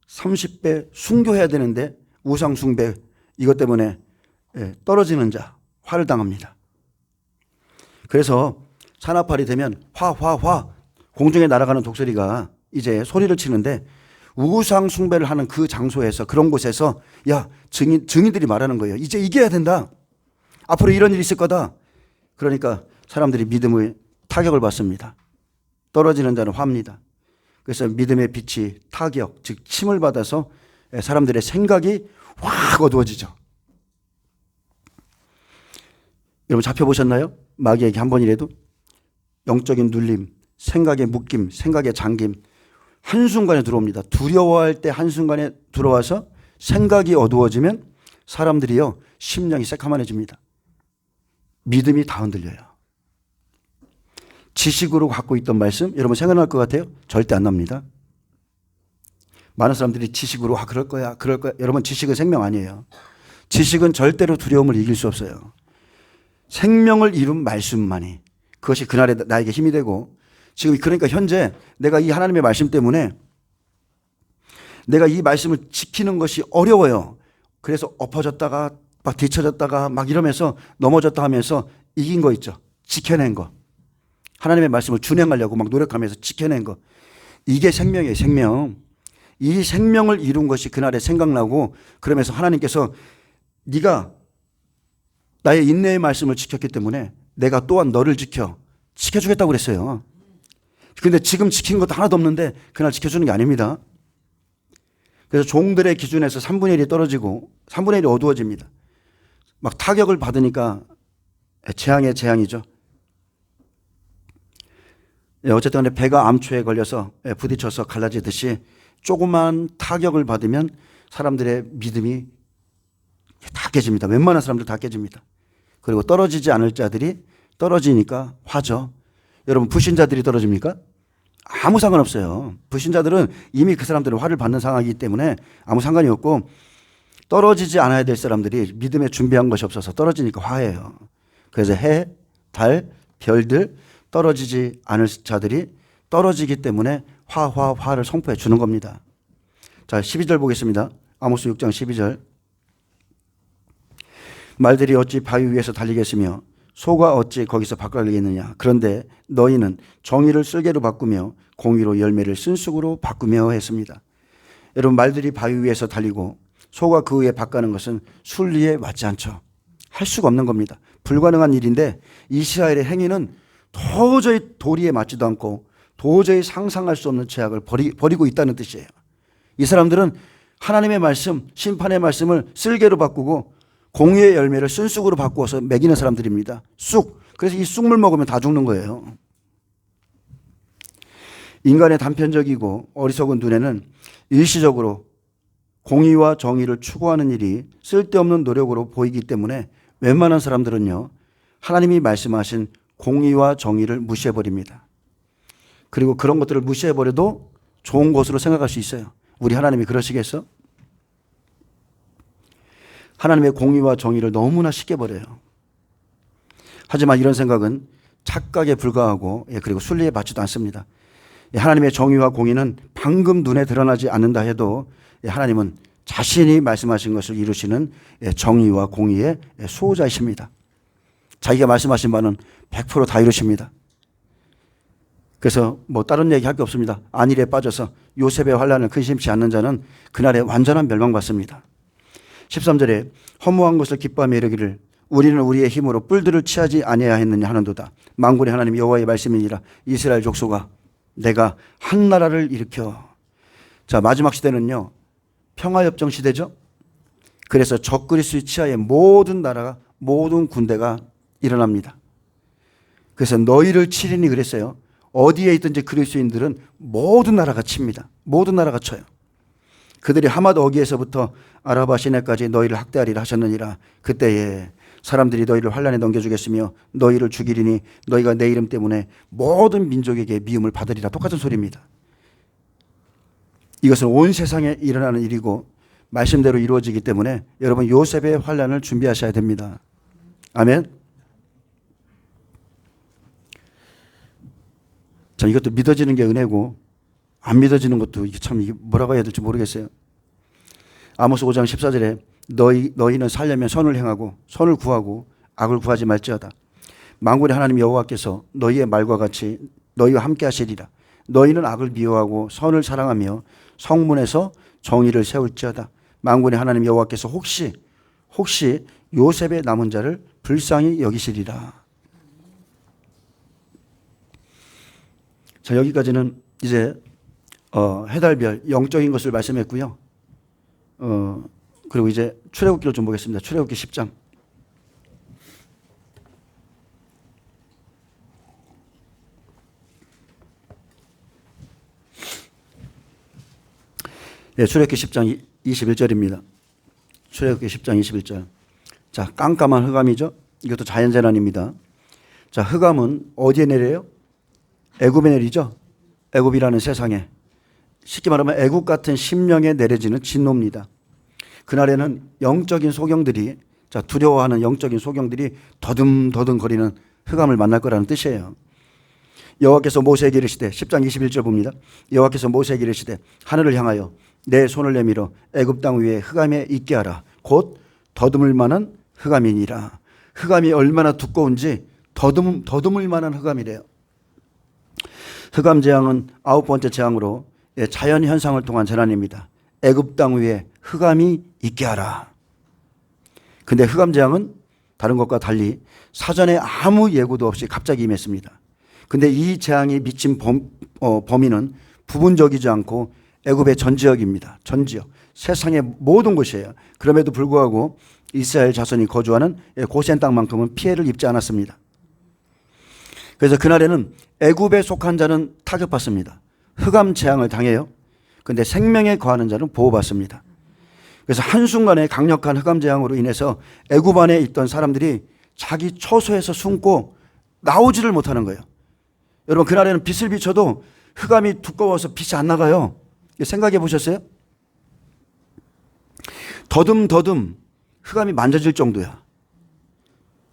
30배 순교해야 되는데 우상 숭배 이것 때문에 떨어지는 자, 화를 당합니다. 그래서 산나팔이 되면 화 공중에 날아가는 독수리가 이제 소리를 치는데, 우상 숭배를 하는 그 장소에서, 그런 곳에서 야, 증인들이 말하는 거예요. 이제 이겨야 된다. 앞으로 이런 일이 있을 거다. 그러니까 사람들이 믿음의 타격을 받습니다. 떨어지는 자는 화입니다. 그래서 믿음의 빛이 타격, 즉 침을 받아서 사람들의 생각이 확 어두워지죠. 여러분 잡혀보셨나요? 마귀에게 한 번이라도? 영적인 눌림, 생각의 묶임, 생각의 잠김 한순간에 들어옵니다. 두려워할 때 한순간에 들어와서 생각이 어두워지면 사람들이요 심령이 새카만해집니다. 믿음이 다 흔들려요. 지식으로 갖고 있던 말씀 여러분 생각날 것 같아요? 절대 안 납니다. 많은 사람들이 지식으로 그럴 거야. 여러분 지식은 생명 아니에요. 지식은 절대로 두려움을 이길 수 없어요. 생명을 이룬 말씀만이, 그것이 그날에 나에게 힘이 되고, 지금 그러니까 현재 내가 이 하나님의 말씀 때문에 내가 이 말씀을 지키는 것이 어려워요. 그래서 엎어졌다가 막 뒤쳐졌다가 막 이러면서 넘어졌다 하면서 이긴 거 있죠. 지켜낸 거. 하나님의 말씀을 준행하려고 막 노력하면서 지켜낸 거. 이게 생명이에요, 생명. 이 생명을 이룬 것이 그날에 생각나고, 그러면서 하나님께서 네가 나의 인내의 말씀을 지켰기 때문에 내가 또한 너를 지켜주겠다고 그랬어요. 근데 지금 지킨 것도 하나도 없는데 그날 지켜주는 게 아닙니다. 그래서 종들의 기준에서 3분의 1이 떨어지고 3분의 1이 어두워집니다. 막 타격을 받으니까 재앙의 재앙이죠. 어쨌든 간에 배가 암초에 걸려서 부딪혀서 갈라지듯이 조그만 타격을 받으면 사람들의 믿음이 다 깨집니다. 웬만한 사람들 다 깨집니다. 그리고 떨어지지 않을 자들이 떨어지니까 화죠. 여러분 불신자들이 떨어집니까? 아무 상관없어요. 불신자들은 이미 그 사람들은 화를 받는 상황이기 때문에 아무 상관이 없고, 떨어지지 않아야 될 사람들이 믿음에 준비한 것이 없어서 떨어지니까 화예요. 그래서 해, 달, 별들, 떨어지지 않을 자들이 떨어지기 때문에 화를 선포해 주는 겁니다. 자, 12절 보겠습니다. 아모스 6장 12절. 말들이 어찌 바위 위에서 달리겠으며 소가 어찌 거기서 바꿔가겠느냐. 그런데 너희는 정의를 쓸개로 바꾸며 공의로 열매를 쓴쑥으로 바꾸며 했습니다. 여러분, 말들이 바위 위에서 달리고 소가 그 위에 바꾸는 것은 순리에 맞지 않죠. 할 수가 없는 겁니다. 불가능한 일인데 이스라엘의 행위는 도저히 도리에 맞지도 않고 도저히 상상할 수 없는 죄악을 버리고 있다는 뜻이에요. 이 사람들은 하나님의 말씀, 심판의 말씀을 쓸개로 바꾸고 공의의 열매를 쓴쑥으로 바꾸어서 먹이는 사람들입니다. 쑥. 그래서 이 쑥물 먹으면 다 죽는 거예요. 인간의 단편적이고 어리석은 눈에는 일시적으로 공의와 정의를 추구하는 일이 쓸데없는 노력으로 보이기 때문에 웬만한 사람들은요, 하나님이 말씀하신 공의와 정의를 무시해버립니다. 그리고 그런 것들을 무시해버려도 좋은 것으로 생각할 수 있어요. 우리 하나님이 그러시겠어? 하나님의 공의와 정의를 너무나 쉽게 버려요. 하지만 이런 생각은 착각에 불과하고 그리고 순리에 맞지도 않습니다. 하나님의 정의와 공의는 방금 눈에 드러나지 않는다 해도 하나님은 자신이 말씀하신 것을 이루시는 정의와 공의의 수호자이십니다. 자기가 말씀하신 바는 100% 다 이루십니다. 그래서 뭐 다른 얘기할 게 없습니다. 안일에 빠져서 요셉의 환난을 근심치 않는 자는 그날에 완전한 멸망받습니다. 13절에 허무한 것을 기뻐하며 이르기를 우리는 우리의 힘으로 뿔들을 취하지 아니해야 했느냐 하는도다. 만군의 하나님 여호와의 말씀이니라. 이스라엘 족속아, 내가 한 나라를 일으켜. 자, 마지막 시대는요, 평화협정 시대죠. 그래서 적그리스의 치하에 모든 나라가, 모든 군대가 일어납니다. 그래서 너희를 치리니 그랬어요. 어디에 있든지 그리스도인들은 모든 나라가 칩니다. 모든 나라가 쳐요. 그들이 하맛 어기에서부터 아라바 시내까지 너희를 학대하리라 하셨느니라. 그때에 사람들이 너희를 환난에 넘겨주겠으며 너희를 죽이리니 너희가 내 이름 때문에 모든 민족에게 미움을 받으리라. 똑같은 소리입니다. 이것은 온 세상에 일어나는 일이고 말씀대로 이루어지기 때문에 여러분 요셉의 환난을 준비하셔야 됩니다. 아멘. 자, 이것도 믿어지는 게 은혜고 안 믿어지는 것도 참 뭐라고 해야 될지 모르겠어요. 아모스 5장 14절에 너희는 살려면 선을 행하고 선을 구하고 악을 구하지 말지어다. 만군의 하나님 여호와께서 너희의 말과 같이 너희와 함께 하시리라. 너희는 악을 미워하고 선을 사랑하며 성문에서 정의를 세울지어다. 만군의 하나님 여호와께서 혹시 요셉의 남은 자를 불쌍히 여기시리라. 자, 여기까지는 이제 해달별 영적인 것을 말씀했고요. 그리고 이제 출애굽기를 좀 보겠습니다. 출애굽기 10장. 네, 출애굽기 10장 21절입니다. 출애굽기 10장 21절. 자, 깜깜한 흑암이죠. 이것도 자연재난입니다. 자, 흑암은 어디에 내려요? 애굽에 내리죠. 애굽이라는 세상에. 쉽게 말하면 애국 같은 심령에 내려지는 진노입니다. 그날에는 영적인 소경들이, 자, 두려워하는 영적인 소경들이 더듬더듬 거리는 흑암을 만날 거라는 뜻이에요. 여호와께서 모세에게 이르시되 10장 21절 봅니다. 여호와께서 모세에게 이르시되 하늘을 향하여 내 손을 내밀어 애굽 땅 위에 흑암에 있게 하라. 곧 더듬을 만한 흑암이니라. 흑암이 얼마나 두꺼운지 더듬을 만한 흑암이래요. 흑암 재앙은 9번째 재앙으로 자연 현상을 통한 재난입니다. 애굽 땅 위에 흑암이 있게 하라. 근데 흑암 재앙은 다른 것과 달리 사전에 아무 예고도 없이 갑자기 임했습니다. 근데 이 재앙이 미친 범위는 부분적이지 않고 애굽의 전 지역입니다. 전 지역. 세상의 모든 곳이에요. 그럼에도 불구하고 이스라엘 자손이 거주하는 고센 땅만큼은 피해를 입지 않았습니다. 그래서 그날에는 애굽에 속한 자는 타격받습니다. 흑암 재앙을 당해요. 그런데 생명에 거하는 자는 보호받습니다. 그래서 한순간에 강력한 흑암 재앙으로 인해서 애굽 안에 있던 사람들이 자기 처소에서 숨고 나오지를 못하는 거예요. 여러분, 그날에는 빛을 비춰도 흑암이 두꺼워서 빛이 안 나가요. 생각해 보셨어요? 더듬더듬 흑암이 만져질 정도야.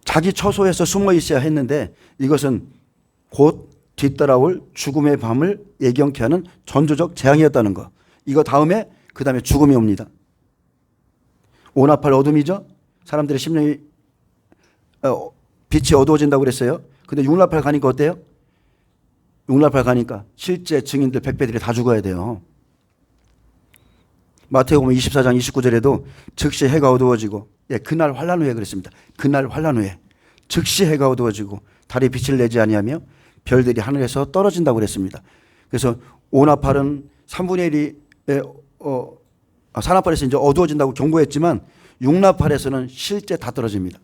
자기 처소에서 숨어 있어야 했는데 이것은 곧 뒤따라올 죽음의 밤을 예견케 하는 전조적 재앙이었다는 거. 이거 그 다음에 죽음이 옵니다. 오나팔 어둠이죠. 사람들의 심령이 빛이 어두워진다고 그랬어요. 근데 육나팔 가니까 어때요? 육나팔 가니까 실제 증인들 100배들이 다 죽어야 돼요. 마태복음 24장 29절에도 즉시 해가 어두워지고, 그날 환란 후에 그랬습니다. 그날 환란 후에 즉시 해가 어두워지고 달이 빛을 내지 아니하며 별들이 하늘에서 떨어진다고 그랬습니다. 그래서 오나팔은 3분의 1이 산나팔에서 이제 어두워진다고 경고했지만 육나팔에서는 실제 다 떨어집니다.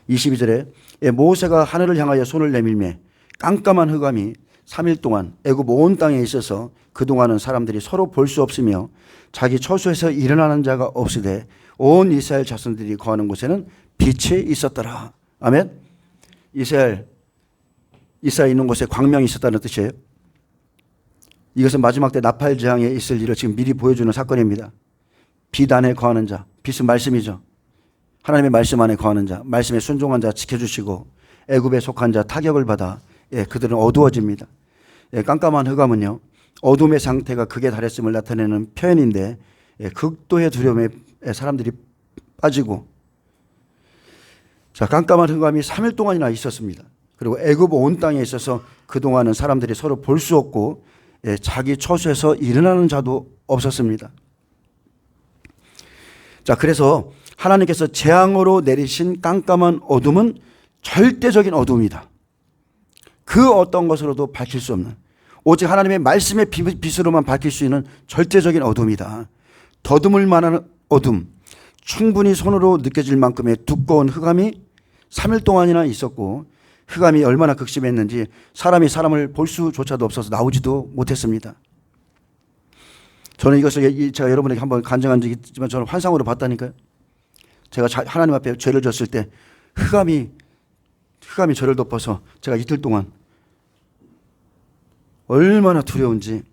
22절에 모세가 하늘을 향하여 손을 내밀매 깜깜한 흑암이 3일 동안 애굽 온 땅에 있어서 그동안은 사람들이 서로 볼 수 없으며 자기 처소에서 일어나는 자가 없으되 온 이스라엘 자손들이 거하는 곳에는 빛이 있었더라. 아멘. 이스라엘 있는 곳에 광명이 있었다는 뜻이에요. 이것은 마지막 때 나팔 재앙에 있을 일을 지금 미리 보여주는 사건입니다. 빛 안에 거하는 자, 빛은 말씀이죠. 하나님의 말씀 안에 거하는 자, 말씀에 순종한 자 지켜주시고 애굽에 속한 자 타격을 받아 그들은 어두워집니다. 깜깜한 흑암은요, 어둠의 상태가 극에 달했음을 나타내는 표현인데 극도의 두려움에 사람들이 빠지고, 자, 깜깜한 흑암이 3일 동안이나 있었습니다. 그리고 애굽 온 땅에 있어서 그동안은 사람들이 서로 볼 수 없고 자기 처소에서 일어나는 자도 없었습니다. 자, 그래서 하나님께서 재앙으로 내리신 깜깜한 어둠은 절대적인 어둠이다. 그 어떤 것으로도 밝힐 수 없는, 오직 하나님의 말씀의 빛으로만 밝힐 수 있는 절대적인 어둠이다. 더듬을 만한 어둠, 충분히 손으로 느껴질 만큼의 두꺼운 흑암이 3일 동안이나 있었고, 흑암이 얼마나 극심했는지 사람이 사람을 볼 수조차도 없어서 나오지도 못했습니다. 저는 이것을 제가 여러분에게 한번 간증한 적이 있지만 저는 환상으로 봤다니까요. 제가 하나님 앞에 죄를 졌을 때 흑암이 저를 덮어서 제가 이틀 동안 얼마나 두려운지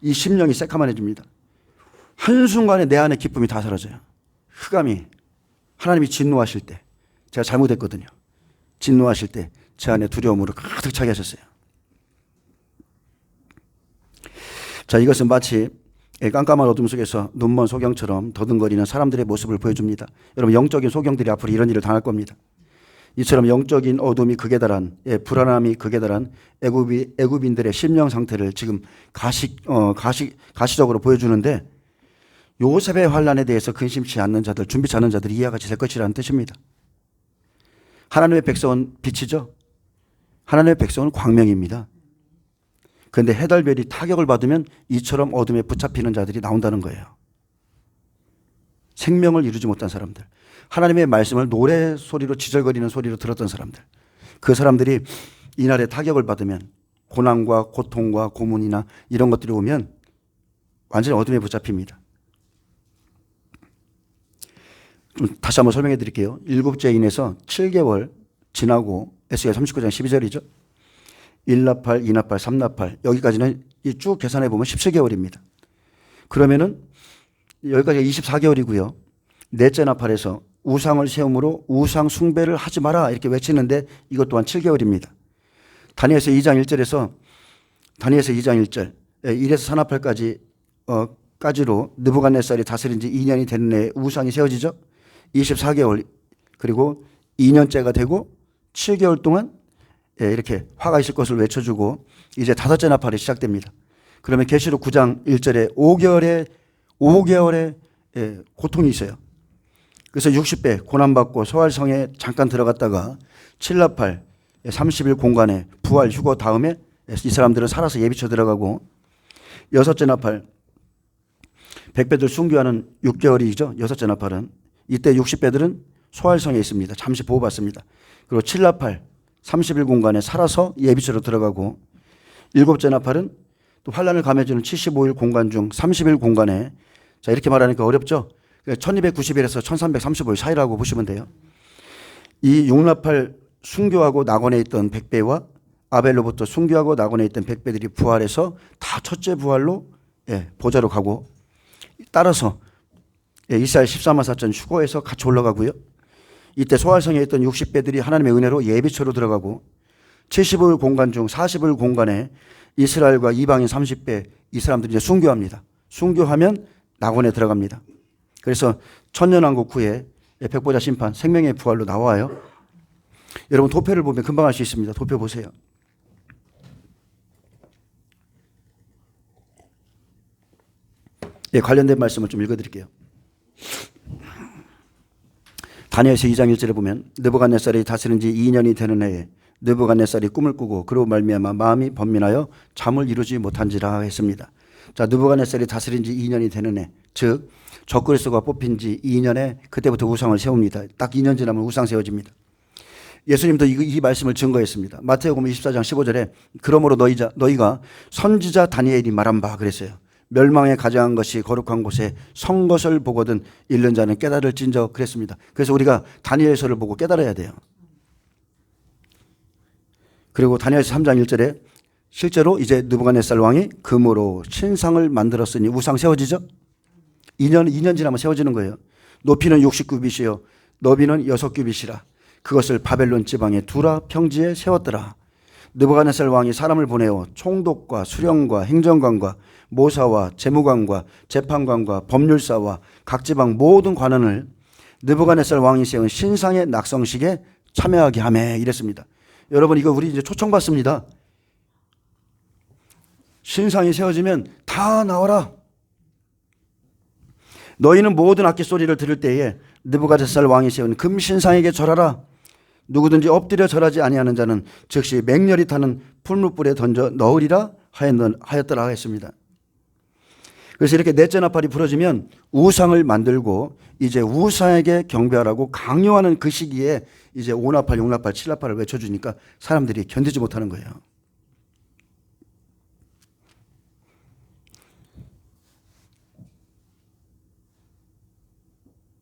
이 심령이 새카만해집니다. 한순간에 내 안의 기쁨이 다 사라져요. 흑암이, 하나님이 진노하실 때, 제가 잘못했거든요. 진노하실 때 제 안에 두려움으로 가득 차게 하셨어요. 자, 이것은 마치 깜깜한 어둠 속에서 눈먼 소경처럼 더듬거리는 사람들의 모습을 보여줍니다. 여러분, 영적인 소경들이 앞으로 이런 일을 당할 겁니다. 이처럼 영적인 어둠이 극에 달한, 불안함이 극에 달한 애굽인들의 심령 상태를 지금 가시적으로 보여주는데, 요셉의 환란에 대해서 근심치 않는 자들, 준비치 않는 자들이 이와 같이 될 것이라는 뜻입니다. 하나님의 백성은 빛이죠. 하나님의 백성은 광명입니다. 그런데 해달별이 타격을 받으면 이처럼 어둠에 붙잡히는 자들이 나온다는 거예요. 생명을 이루지 못한 사람들, 하나님의 말씀을 노래 소리로 지절거리는 소리로 들었던 사람들, 그 사람들이 이날에 타격을 받으면 고난과 고통과 고문이나 이런 것들이 오면 완전히 어둠에 붙잡힙니다. 좀 다시 한번 설명해 드릴게요. 일곱째 인에서 7개월 지나고, 에스겔 39장 12절이죠. 1나팔, 2나팔, 3나팔, 여기까지는 쭉 계산해 보면 17개월입니다. 그러면은 여기까지가 24개월이고요. 넷째 나팔에서 우상을 세움으로 우상 숭배를 하지 마라 이렇게 외치는데 이것 또한 7개월입니다. 다니엘서 2장 1절에서 다니엘서 2장 1절 1에서 4나팔까지로 느부갓네살이 다스린 지 2년이 되는 해에 우상이 세워지죠. 24개월, 그리고 2년째가 되고 7개월 동안 이렇게 화가 있을 것을 외쳐주고 이제 다섯째 나팔이 시작됩니다. 그러면 계시록 9장 1절에 5개월의 고통이 있어요. 그래서 60배 고난받고 소활성에 잠깐 들어갔다가 7나팔 30일 공간에 부활 휴거 다음에 이 사람들은 살아서 예비처 들어가고, 여섯째 나팔 100배들 순교하는 6개월이죠. 여섯째 나팔은 이때 60배들은 소활성에 있습니다. 잠시 보호받습니다. 그리고 7나팔 30일 공간에 살아서 예비처로 들어가고, 일곱째 나팔은 또 환란을 감해주는 75일 공간 중 30일 공간에, 자, 이렇게 말하니까 어렵죠. 1290일에서 1335일 사이라고 보시면 돼요. 이 6나팔 순교하고 낙원에 있던 100배와 아벨로부터 순교하고 낙원에 있던 100배들이 부활해서 다 첫째 부활로 보좌로 가고, 따라서 이스라엘 14만 4천 휴거에서 같이 올라가고요. 이때 소활성에 있던 60배들이 하나님의 은혜로 예비처로 들어가고, 75일 공간 중 40일 공간에 이스라엘과 이방인 30배 이 사람들이 이제 순교합니다. 순교하면 낙원에 들어갑니다. 그래서 천년왕국 후에 백보자 심판, 생명의 부활로 나와요. 여러분 도표를 보면 금방 알 수 있습니다. 도표 보세요. 예, 관련된 말씀을 좀 읽어드릴게요. 다니엘서 2장 1절에 보면 느부갓네살이 다스린 지 2년이 되는 해에 느부갓네살이 꿈을 꾸고 그로 말미암아 마음이 번민하여 잠을 이루지 못한지라 했습니다. 자, 느부갓네살이 다스린 지 2년이 되는 해, 즉 적그리스도가 뽑힌 지 2년에 그때부터 우상을 세웁니다. 딱 2년 지나면 우상 세워집니다. 예수님도 이 말씀을 증거했습니다. 마태복음 24장 15절에 그러므로 너희가 선지자 다니엘이 말한 바 그랬어요. 멸망에 가져간 것이 거룩한 곳에 선 것을 보거든 읽는 자는 깨달을진저 그랬습니다. 그래서 우리가 다니엘서를 보고 깨달아야 돼요. 그리고 다니엘서 3장 1절에 실제로 이제 느부갓네살 왕이 금으로 신상을 만들었으니 우상 세워지죠. 2년 지나면 세워지는 거예요. 높이는 60규빗이요 너비는 6규빗이라 그것을 바벨론 지방의 두라 평지에 세웠더라. 느부갓네살 왕이 사람을 보내어 총독과 수령과 행정관과 모사와 재무관과 재판관과 법률사와 각 지방 모든 관원을 느부갓네살 왕이 세운 신상의 낙성식에 참여하게 하매 이랬습니다. 여러분 이거 우리 이제 초청받습니다. 신상이 세워지면 다 나와라. 너희는 모든 악기 소리를 들을 때에 느부갓네살 왕이 세운 금신상에게 절하라. 누구든지 엎드려 절하지 아니하는 자는 즉시 맹렬히 타는 풀무불에 던져 넣으리라 하였더라 했습니다. 그래서 이렇게 넷째 나팔이 부러지면 우상을 만들고 이제 우상에게 경배하라고 강요하는 그 시기에 이제 5나팔, 6나팔, 7나팔을 외쳐주니까 사람들이 견디지 못하는 거예요.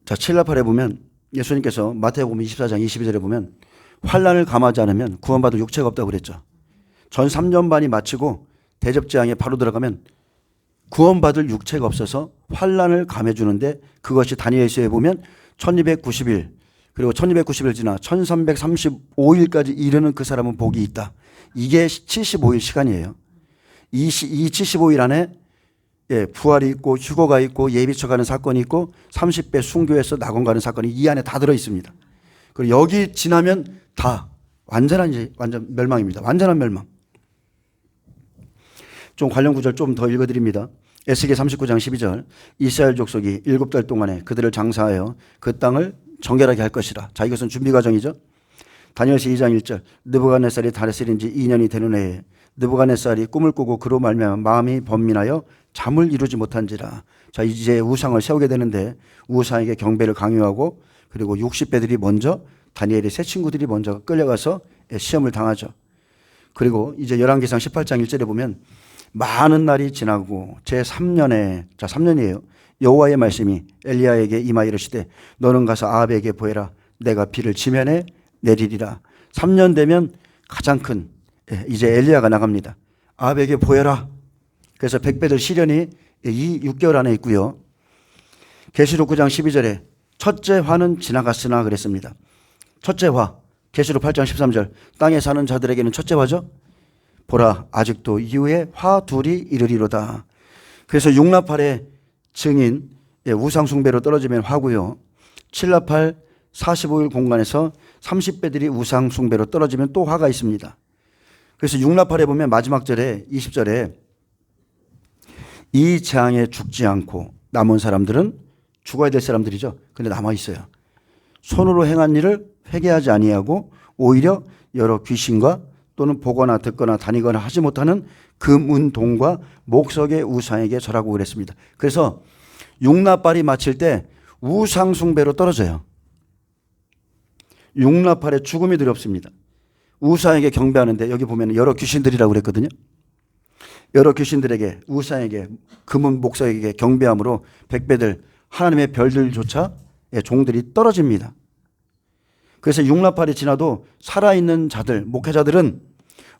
자, 7나팔에 보면 예수님께서 마태복음 24장 22절에 보면 환난을 감하지 않으면 구원받을 육체가 없다고 그랬죠. 전 3년 반이 마치고 대접재앙에 바로 들어가면 구원받을 육체가 없어서 환난을 감해 주는데 그것이 다니엘서에 보면 1290일 그리고 1290일 지나 1335일까지 이르는 그 사람은 복이 있다. 이게 75일 시간이에요. 이 75일 안에 부활이 있고 휴거가 있고 예비처 가는 사건이 있고 30배 순교해서 낙원 가는 사건이 이 안에 다 들어 있습니다. 그리고 여기 지나면 다 완전 멸망입니다. 완전한 멸망. 좀 관련 구절 좀 더 읽어드립니다. 에스겔 39장 12절 이스라엘 족속이 7달 동안에 그들을 장사하여 그 땅을 정결하게 할 것이라. 자, 이것은 준비 과정이죠. 다니엘서 2장 1절 느부갓네살이 다스린 지 2년이 되는 해에 느부갓네살이 꿈을 꾸고 그로 말미암아 마음이 번민하여 잠을 이루지 못한지라. 자, 이제 우상을 세우게 되는데 우상에게 경배를 강요하고 그리고 60배들이 먼저 다니엘의 세 친구들이 먼저 끌려가서 시험을 당하죠. 그리고 이제 열왕기상 18장 1절에 보면 많은 날이 지나고 제3년에 자 3년이에요. 여호와의 말씀이 엘리야에게 임하여 이르시되 너는 가서 아합에게 보해라. 내가 비를 지면에 내리리라. 3년 되면 가장 큰 이제 엘리야가 나갑니다. 아합에게 보해라. 그래서 100배들 시련이 이 6개월 안에 있고요. 계시록 9장 12절에 첫째 화는 지나갔으나 그랬습니다. 첫째 화 계시록 8장 13절 땅에 사는 자들에게는 첫째 화죠. 보라 아직도 이후에 화 둘이 이르리로다. 그래서 6나팔의 증인 우상 숭배로 떨어지면 화고요. 7나팔 45일 공간에서 30배들이 우상 숭배로 떨어지면 또 화가 있습니다. 그래서 6나팔에 보면 마지막 절에 20절에 이 재앙에 죽지 않고 남은 사람들은 죽어야 될 사람들이죠. 근데 남아 있어요. 손으로 행한 일을 회개하지 아니하고 오히려 여러 귀신과 또는 보거나 듣거나 다니거나 하지 못하는 금은동과 목석의 우상에게 절하고 그랬습니다. 그래서 6나팔이 마칠 때 우상 숭배로 떨어져요. 6나팔에 죽음이 두렵습니다. 우상에게 경배하는데 여기 보면 여러 귀신들이라고 그랬거든요. 여러 귀신들에게 우상에게 금은 목석에게 경배함으로 백배들 하나님의 별들조차 종들이 떨어집니다. 그래서 6나팔이 지나도 살아있는 자들, 목회자들은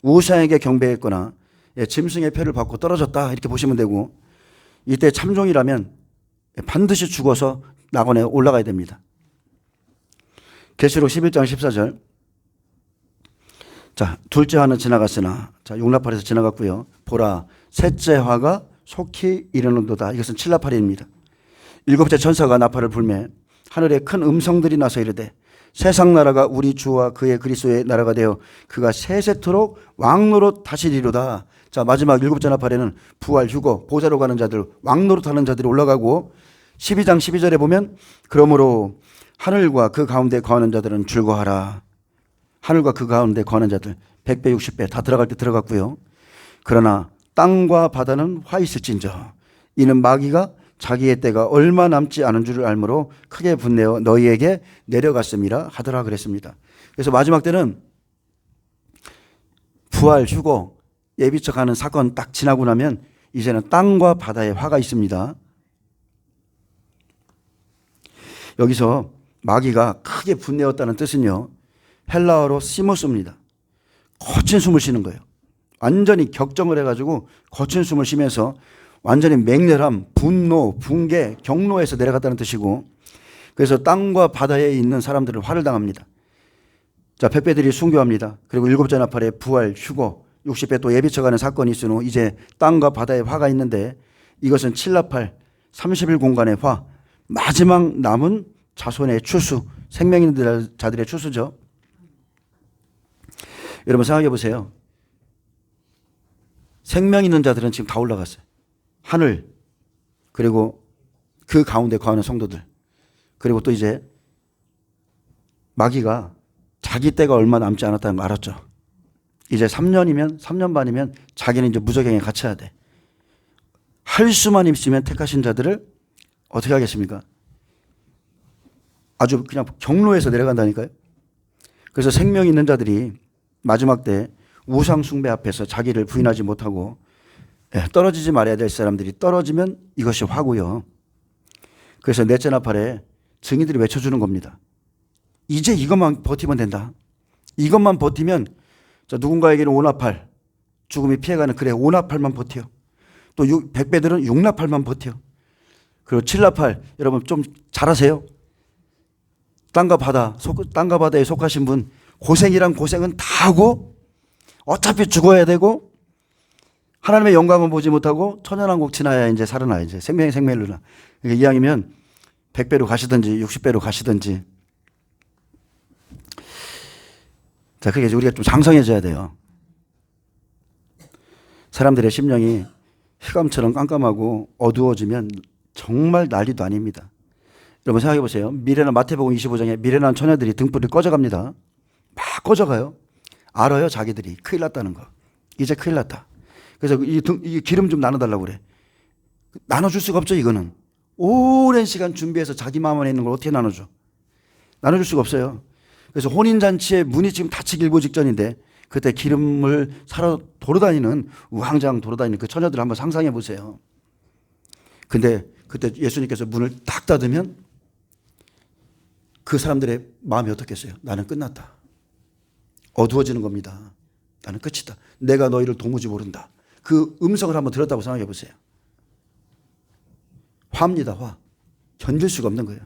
우상에게 경배했거나 짐승의 표를 받고 떨어졌다 이렇게 보시면 되고 이때 참종이라면 반드시 죽어서 낙원에 올라가야 됩니다. 계시록 11장 14절 자, 둘째 화는 지나갔으나 자, 6나팔에서 지나갔고요. 보라 셋째 화가 속히 이르는도다. 이것은 7나팔입니다. 일곱째 천사가 나팔을 불매 하늘에 큰 음성들이 나서 이르되 세상 나라가 우리 주와 그의 그리스도의 나라가 되어 그가 세세토록 왕노릇 하시리로다. 자, 마지막 7째 나팔에는 부활, 휴거, 보좌로 가는 자들, 왕노릇 하는 자들이 올라가고 12장 12절에 보면 그러므로 하늘과 그 가운데 거하는 자들은 즐거워하라. 하늘과 그 가운데 거하는 자들 100배 60배 다 들어갈 때 들어갔고요. 그러나 땅과 바다는 화 있을진저 이는 마귀가 자기의 때가 얼마 남지 않은 줄을 알므로 크게 분내어 너희에게 내려갔음이라 하더라 그랬습니다. 그래서 마지막 때는 부활, 휴거, 예비척하는 사건 딱 지나고 나면 이제는 땅과 바다에 화가 있습니다. 여기서 마귀가 크게 분내었다는 뜻은요, 헬라어로 시모스입니다. 거친 숨을 쉬는 거예요. 완전히 격정을 해가지고 거친 숨을 쉬면서 완전히 맹렬함, 분노, 붕괴, 경로에서 내려갔다는 뜻이고, 그래서 땅과 바다에 있는 사람들은 화를 당합니다. 자, 백배들이 순교합니다. 그리고 7째 나팔에 부활, 휴거, 60배 또 예비쳐가는 사건이 있은 후 이제 땅과 바다에 화가 있는데 이것은 7나팔, 30일 공간의 화, 마지막 남은 자손의 추수, 생명 있는 자들의 추수죠. 여러분 생각해 보세요. 생명 있는 자들은 지금 다 올라갔어요. 하늘, 그리고 그 가운데 거하는 성도들, 그리고 또 이제 마귀가 자기 때가 얼마 남지 않았다는 거 알았죠. 이제 3년 반이면 자기는 이제 무적행에 갇혀야 돼. 할 수만 있으면 택하신 자들을 어떻게 하겠습니까? 아주 그냥 경로에서 내려간다니까요. 그래서 생명 있는 자들이 마지막 때 우상 숭배 앞에서 자기를 부인하지 못하고 떨어지지 말아야 될 사람들이 떨어지면 이것이 화고요. 그래서 넷째 나팔에 증인들이 외쳐주는 겁니다. 이제 이것만 버티면 된다. 이것만 버티면 누군가에게는 5나팔, 죽음이 피해가는 그래 5나팔만 버텨. 또 100배들은 6나팔만 버텨. 그리고 7나팔, 여러분 좀 잘하세요. 땅과 바다에 속하신 분 고생이란 고생은 다 하고 어차피 죽어야 되고 하나님의 영광은 보지 못하고 천연왕국 지나야 이제 살아나. 이제 생명이 생명이로나. 이왕이면 100배로 가시든지 60배로 가시든지. 자, 그게 우리가 좀 장성해져야 돼요. 사람들의 심령이 흑암처럼 깜깜하고 어두워지면 정말 난리도 아닙니다. 여러분 생각해 보세요. 미래나 마태복음 25장에 미래난 처녀들이 등불이 꺼져갑니다. 막 꺼져가요. 알아요, 자기들이. 큰일 났다는 거. 이제 큰일 났다. 그래서 이 기름 좀 나눠달라고 그래. 나눠줄 수가 없죠, 이거는. 오랜 시간 준비해서 자기 마음 안에 있는 걸 어떻게 나눠줘? 나눠줄 수가 없어요. 그래서 혼인잔치에 문이 지금 닫히기 일보 직전인데 그때 기름을 사러 돌아다니는, 우왕좌왕 돌아다니는 그 처녀들을 한번 상상해 보세요. 근데 그때 예수님께서 문을 딱 닫으면 그 사람들의 마음이 어떻겠어요? 나는 끝났다. 어두워지는 겁니다. 나는 끝이다. 내가 너희를 도무지 모른다. 그 음성을 한번 들었다고 생각해 보세요. 화입니다, 화. 견딜 수가 없는 거예요.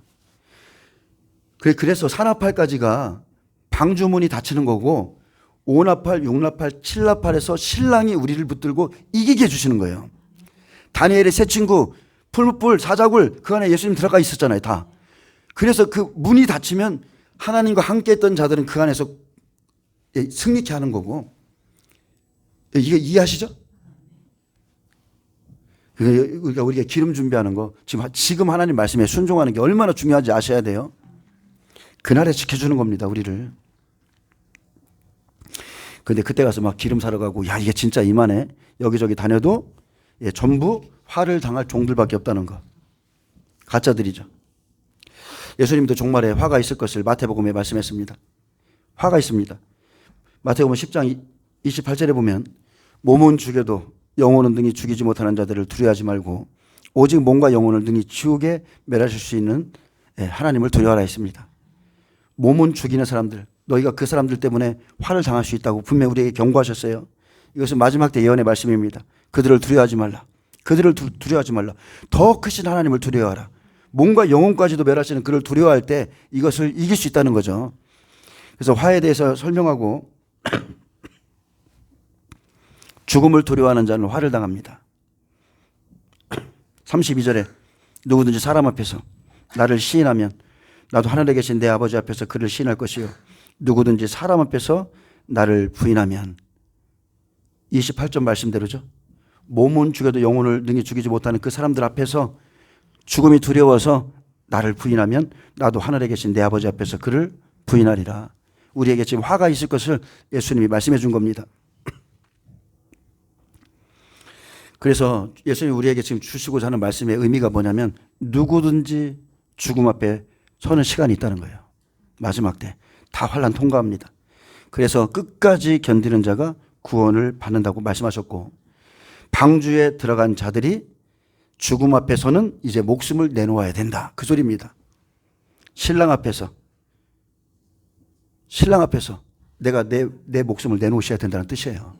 그래서 4나팔까지가 방주문이 닫히는 거고 5나팔, 6나팔, 7나팔에서 신랑이 우리를 붙들고 이기게 해주시는 거예요. 다니엘의 세 친구 풀무불, 사자굴 그 안에 예수님 들어가 있었잖아요, 다. 그래서 그 문이 닫히면 하나님과 함께 했던 자들은 그 안에서 승리케 하는 거고. 이거 이해하시죠? 그러니까 우리가 기름 준비하는 거, 지금 하나님 말씀에 순종하는 게 얼마나 중요한지 아셔야 돼요. 그날에 지켜주는 겁니다, 우리를. 근데 그때 가서 막 기름 사러 가고, 야, 이게 진짜 이만해. 여기저기 다녀도 전부 화를 당할 종들밖에 없다는 거. 가짜들이죠. 예수님도 종말에 화가 있을 것을 마태복음에 말씀했습니다. 화가 있습니다. 마태복음 10장 28절에 보면 몸은 죽여도 영혼은 능히 죽이지 못하는 자들을 두려워하지 말고 오직 몸과 영혼을 능히 지옥에 멸하실 수 있는 하나님을 두려워하라 했습니다. 몸은 죽이는 사람들, 너희가 그 사람들 때문에 화를 당할 수 있다고 분명히 우리에게 경고하셨어요. 이것은 마지막 때 예언의 말씀입니다. 그들을 두려워하지 말라. 그들을 두려워하지 말라. 더 크신 하나님을 두려워하라. 몸과 영혼까지도 멸하시는 그를 두려워할 때 이것을 이길 수 있다는 거죠. 그래서 화에 대해서 설명하고 죽음을 두려워하는 자는 화를 당합니다. 32절에 누구든지 사람 앞에서 나를 시인하면 나도 하늘에 계신 내 아버지 앞에서 그를 시인할 것이요 누구든지 사람 앞에서 나를 부인하면 28절 말씀대로죠. 몸은 죽여도 영혼을 능히 죽이지 못하는 그 사람들 앞에서 죽음이 두려워서 나를 부인하면 나도 하늘에 계신 내 아버지 앞에서 그를 부인하리라. 우리에게 지금 화가 있을 것을 예수님이 말씀해 준 겁니다. 그래서 예수님이 우리에게 지금 주시고자 하는 말씀의 의미가 뭐냐면 누구든지 죽음 앞에 서는 시간이 있다는 거예요. 마지막 때 다 환난 통과합니다. 그래서 끝까지 견디는 자가 구원을 받는다고 말씀하셨고 방주에 들어간 자들이 죽음 앞에서는 이제 목숨을 내놓아야 된다. 그 소리입니다. 신랑 앞에서 내가 내 목숨을 내놓으셔야 된다는 뜻이에요.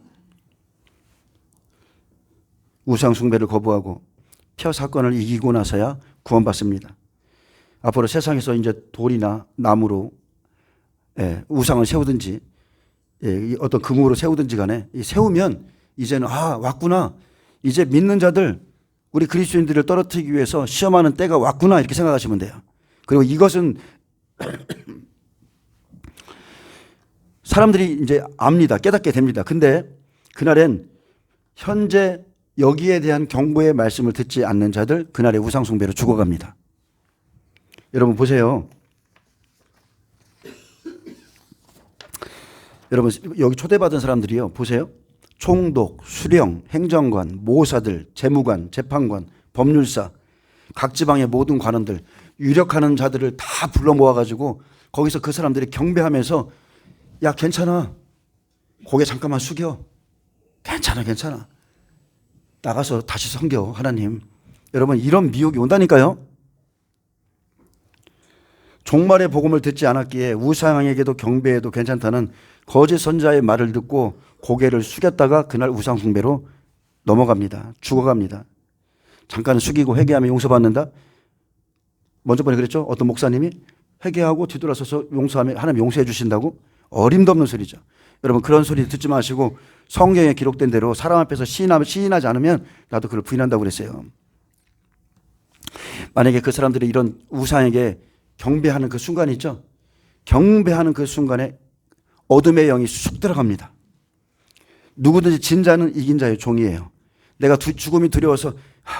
우상 숭배를 거부하고 펴 사건을 이기고 나서야 구원받습니다. 앞으로 세상에서 이제 돌이나 나무로 우상을 세우든지 어떤 금으로 세우든지 간에 세우면 이제는 왔구나. 이제 믿는 자들 우리 그리스도인들을 떨어뜨리기 위해서 시험하는 때가 왔구나 이렇게 생각하시면 돼요. 그리고 이것은 사람들이 이제 압니다. 깨닫게 됩니다. 근데 그날엔 현재 여기에 대한 경고의 말씀을 듣지 않는 자들 그날의 우상 숭배로 죽어갑니다. 여러분 보세요. 여러분 여기 초대받은 사람들이요. 보세요. 총독, 수령, 행정관, 모사들, 재무관, 재판관, 법률사, 각 지방의 모든 관원들 유력하는 자들을 다 불러 모아가지고 거기서 그 사람들이 경배하면서 야 괜찮아. 고개 잠깐만 숙여. 괜찮아. 나가서 다시 섬겨 하나님. 여러분 이런 미혹이 온다니까요. 종말의 복음을 듣지 않았기에 우상에게도 경배해도 괜찮다는 거짓 선자의 말을 듣고 고개를 숙였다가 그날 우상 숭배로 넘어갑니다. 죽어갑니다. 잠깐 숙이고 회개하면 용서받는다. 먼저 번에 그랬죠. 어떤 목사님이 회개하고 뒤돌아서서 용서하면 하나님 용서해 주신다고. 어림도 없는 소리죠. 여러분 그런 소리 듣지 마시고 성경에 기록된 대로 사람 앞에서 시인하지 않으면 나도 그를 부인한다고 그랬어요. 만약에 그 사람들이 이런 우상에게 경배하는 그 순간이 있죠. 경배하는 그 순간에 어둠의 영이 쑥 들어갑니다. 누구든지 진 자는 이긴 자의 종이에요. 내가 죽음이 두려워서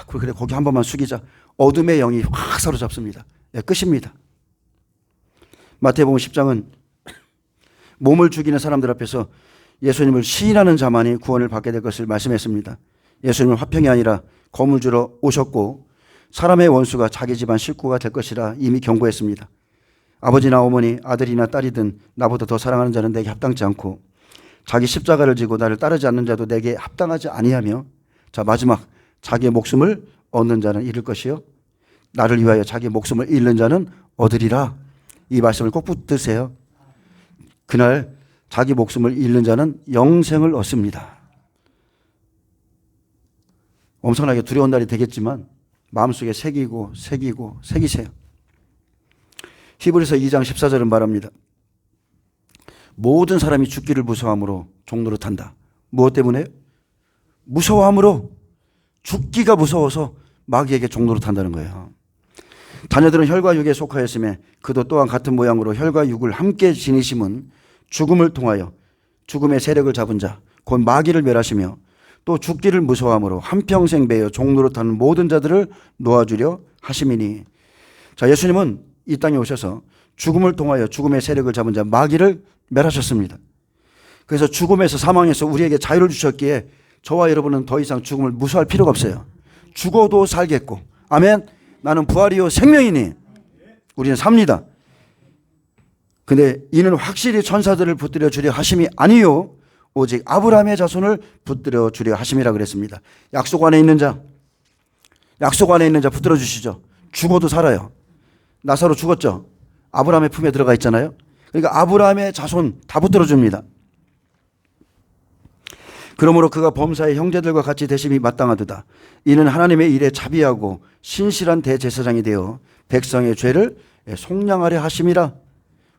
그래 거기 한 번만 숙이자. 어둠의 영이 확 사로잡습니다. 끝입니다. 마태복음 10장은 몸을 죽이는 사람들 앞에서 예수님을 시인하는 자만이 구원을 받게 될 것을 말씀했습니다. 예수님은 화평이 아니라 검을 주러 오셨고 사람의 원수가 자기 집안 식구가 될 것이라 이미 경고했습니다. 아버지나 어머니, 아들이나 딸이든 나보다 더 사랑하는 자는 내게 합당치 않고 자기 십자가를 지고 나를 따르지 않는 자도 내게 합당하지 아니하며 자 마지막 자기의 목숨을 얻는 자는 잃을 것이요 나를 위하여 자기의 목숨을 잃는 자는 얻으리라. 이 말씀을 꼭 붙드세요. 그날 자기 목숨을 잃는 자는 영생을 얻습니다. 엄청나게 두려운 날이 되겠지만 마음속에 새기세요. 히브리서 2장 14절은 말합니다. 모든 사람이 죽기를 무서워함으로 종로를 탄다. 무엇 때문에? 무서워함으로 죽기가 무서워서 마귀에게 종로를 탄다는 거예요. 자녀들은 혈과 육에 속하였음에 그도 또한 같은 모양으로 혈과 육을 함께 지니심은 죽음을 통하여 죽음의 세력을 잡은 자 곧 마귀를 멸하시며 또 죽기를 무서워함으로 한평생 매여 종로로 타는 모든 자들을 놓아주려 하심이니. 자, 예수님은 이 땅에 오셔서 죽음을 통하여 죽음의 세력을 잡은 자 마귀를 멸하셨습니다. 그래서 죽음에서 사망에서 우리에게 자유를 주셨기에 저와 여러분은 더 이상 죽음을 무서워할 필요가 없어요. 죽어도 살겠고 아멘. 나는 부활이요 생명이니 우리는 삽니다. 근데 이는 확실히 천사들을 붙들어 주려 하심이 아니요 오직 아브라함의 자손을 붙들어 주려 하심이라 그랬습니다. 약속 안에 있는 자 붙들어 주시죠. 죽어도 살아요. 나사로 죽었죠. 아브라함의 품에 들어가 있잖아요. 그러니까 아브라함의 자손 다 붙들어 줍니다. 그러므로 그가 범사의 형제들과 같이 대심이 마땅하도다. 이는 하나님의 일에 자비하고 신실한 대제사장이 되어 백성의 죄를 속량하려 하심이라.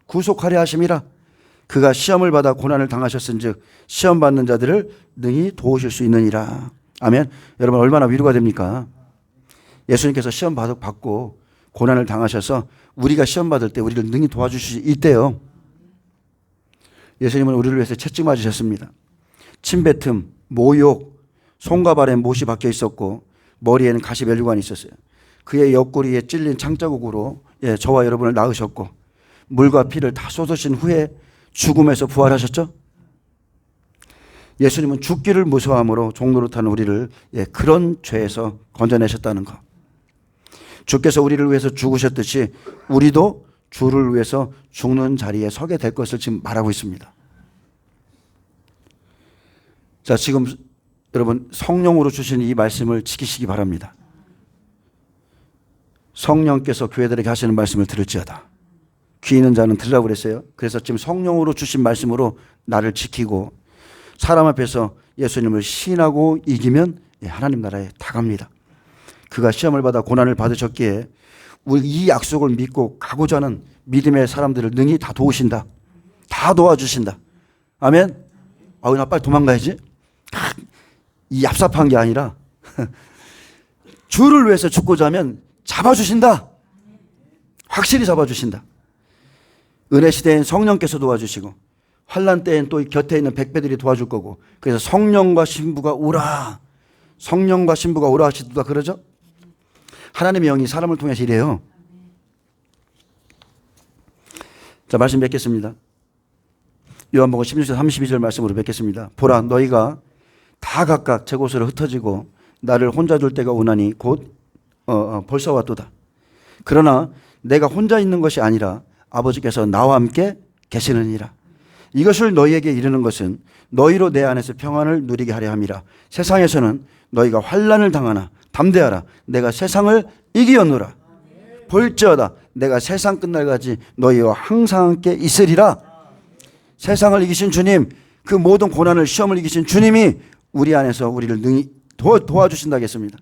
구속하려 하심이라. 그가 시험을 받아 고난을 당하셨은즉 시험 받는 자들을 능히 도우실 수 있느니라. 아멘. 여러분 얼마나 위로가 됩니까? 예수님께서 시험 받고 고난을 당하셔서 우리가 시험 받을 때 우리를 능히 도와주실 수 있대요. 예수님은 우리를 위해서 채찍 맞으셨습니다. 침뱉음, 모욕, 손과 발에 못이 박혀 있었고 머리에는 가시 멸류관이 있었어요. 그의 옆구리에 찔린 창자국으로 저와 여러분을 낳으셨고 물과 피를 다 쏟으신 후에 죽음에서 부활하셨죠. 예수님은 죽기를 무서워함으로 종노릇하는 우리를 그런 죄에서 건져내셨다는 것. 주께서 우리를 위해서 죽으셨듯이 우리도 주를 위해서 죽는 자리에 서게 될 것을 지금 말하고 있습니다. 자, 지금 여러분 성령으로 주신 이 말씀을 지키시기 바랍니다. 성령께서 교회들에게 하시는 말씀을 들을지어다. 귀 있는 자는 들으라고 그랬어요. 그래서 지금 성령으로 주신 말씀으로 나를 지키고 사람 앞에서 예수님을 시인하고 이기면 하나님 나라에 다 갑니다. 그가 시험을 받아 고난을 받으셨기에 우리 이 약속을 믿고 가고자 하는 믿음의 사람들을 능히 다 도우신다. 다 도와주신다. 아멘. 나 빨리 도망가야지. 이 얍삽한 게 아니라 주를 위해서 죽고자 하면 잡아주신다. 확실히 잡아주신다. 은혜 시대엔 성령께서 도와주시고 환난 때엔 또 곁에 있는 백배들이 도와줄 거고 그래서 성령과 신부가 오라. 성령과 신부가 오라 하시도다 그러죠. 하나님의 영이 사람을 통해서 이래요. 자, 말씀 뵙겠습니다. 요한복음 16절 32절 말씀으로 뵙겠습니다. 보라 너희가 다 각각 제 곳으로 흩어지고 나를 혼자 둘 때가 오나니 곧 벌써 왔도다. 그러나 내가 혼자 있는 것이 아니라 아버지께서 나와 함께 계시느니라. 이것을 너희에게 이르는 것은 너희로 내 안에서 평안을 누리게 하려 함이라. 세상에서는 너희가 환난을 당하나 담대하라. 내가 세상을 이기었노라. 볼지어다 내가 세상 끝날까지 너희와 항상 함께 있으리라. 세상을 이기신 주님, 그 모든 고난을 시험을 이기신 주님이 우리 안에서 우리를 능히 도와주신다겠습니다.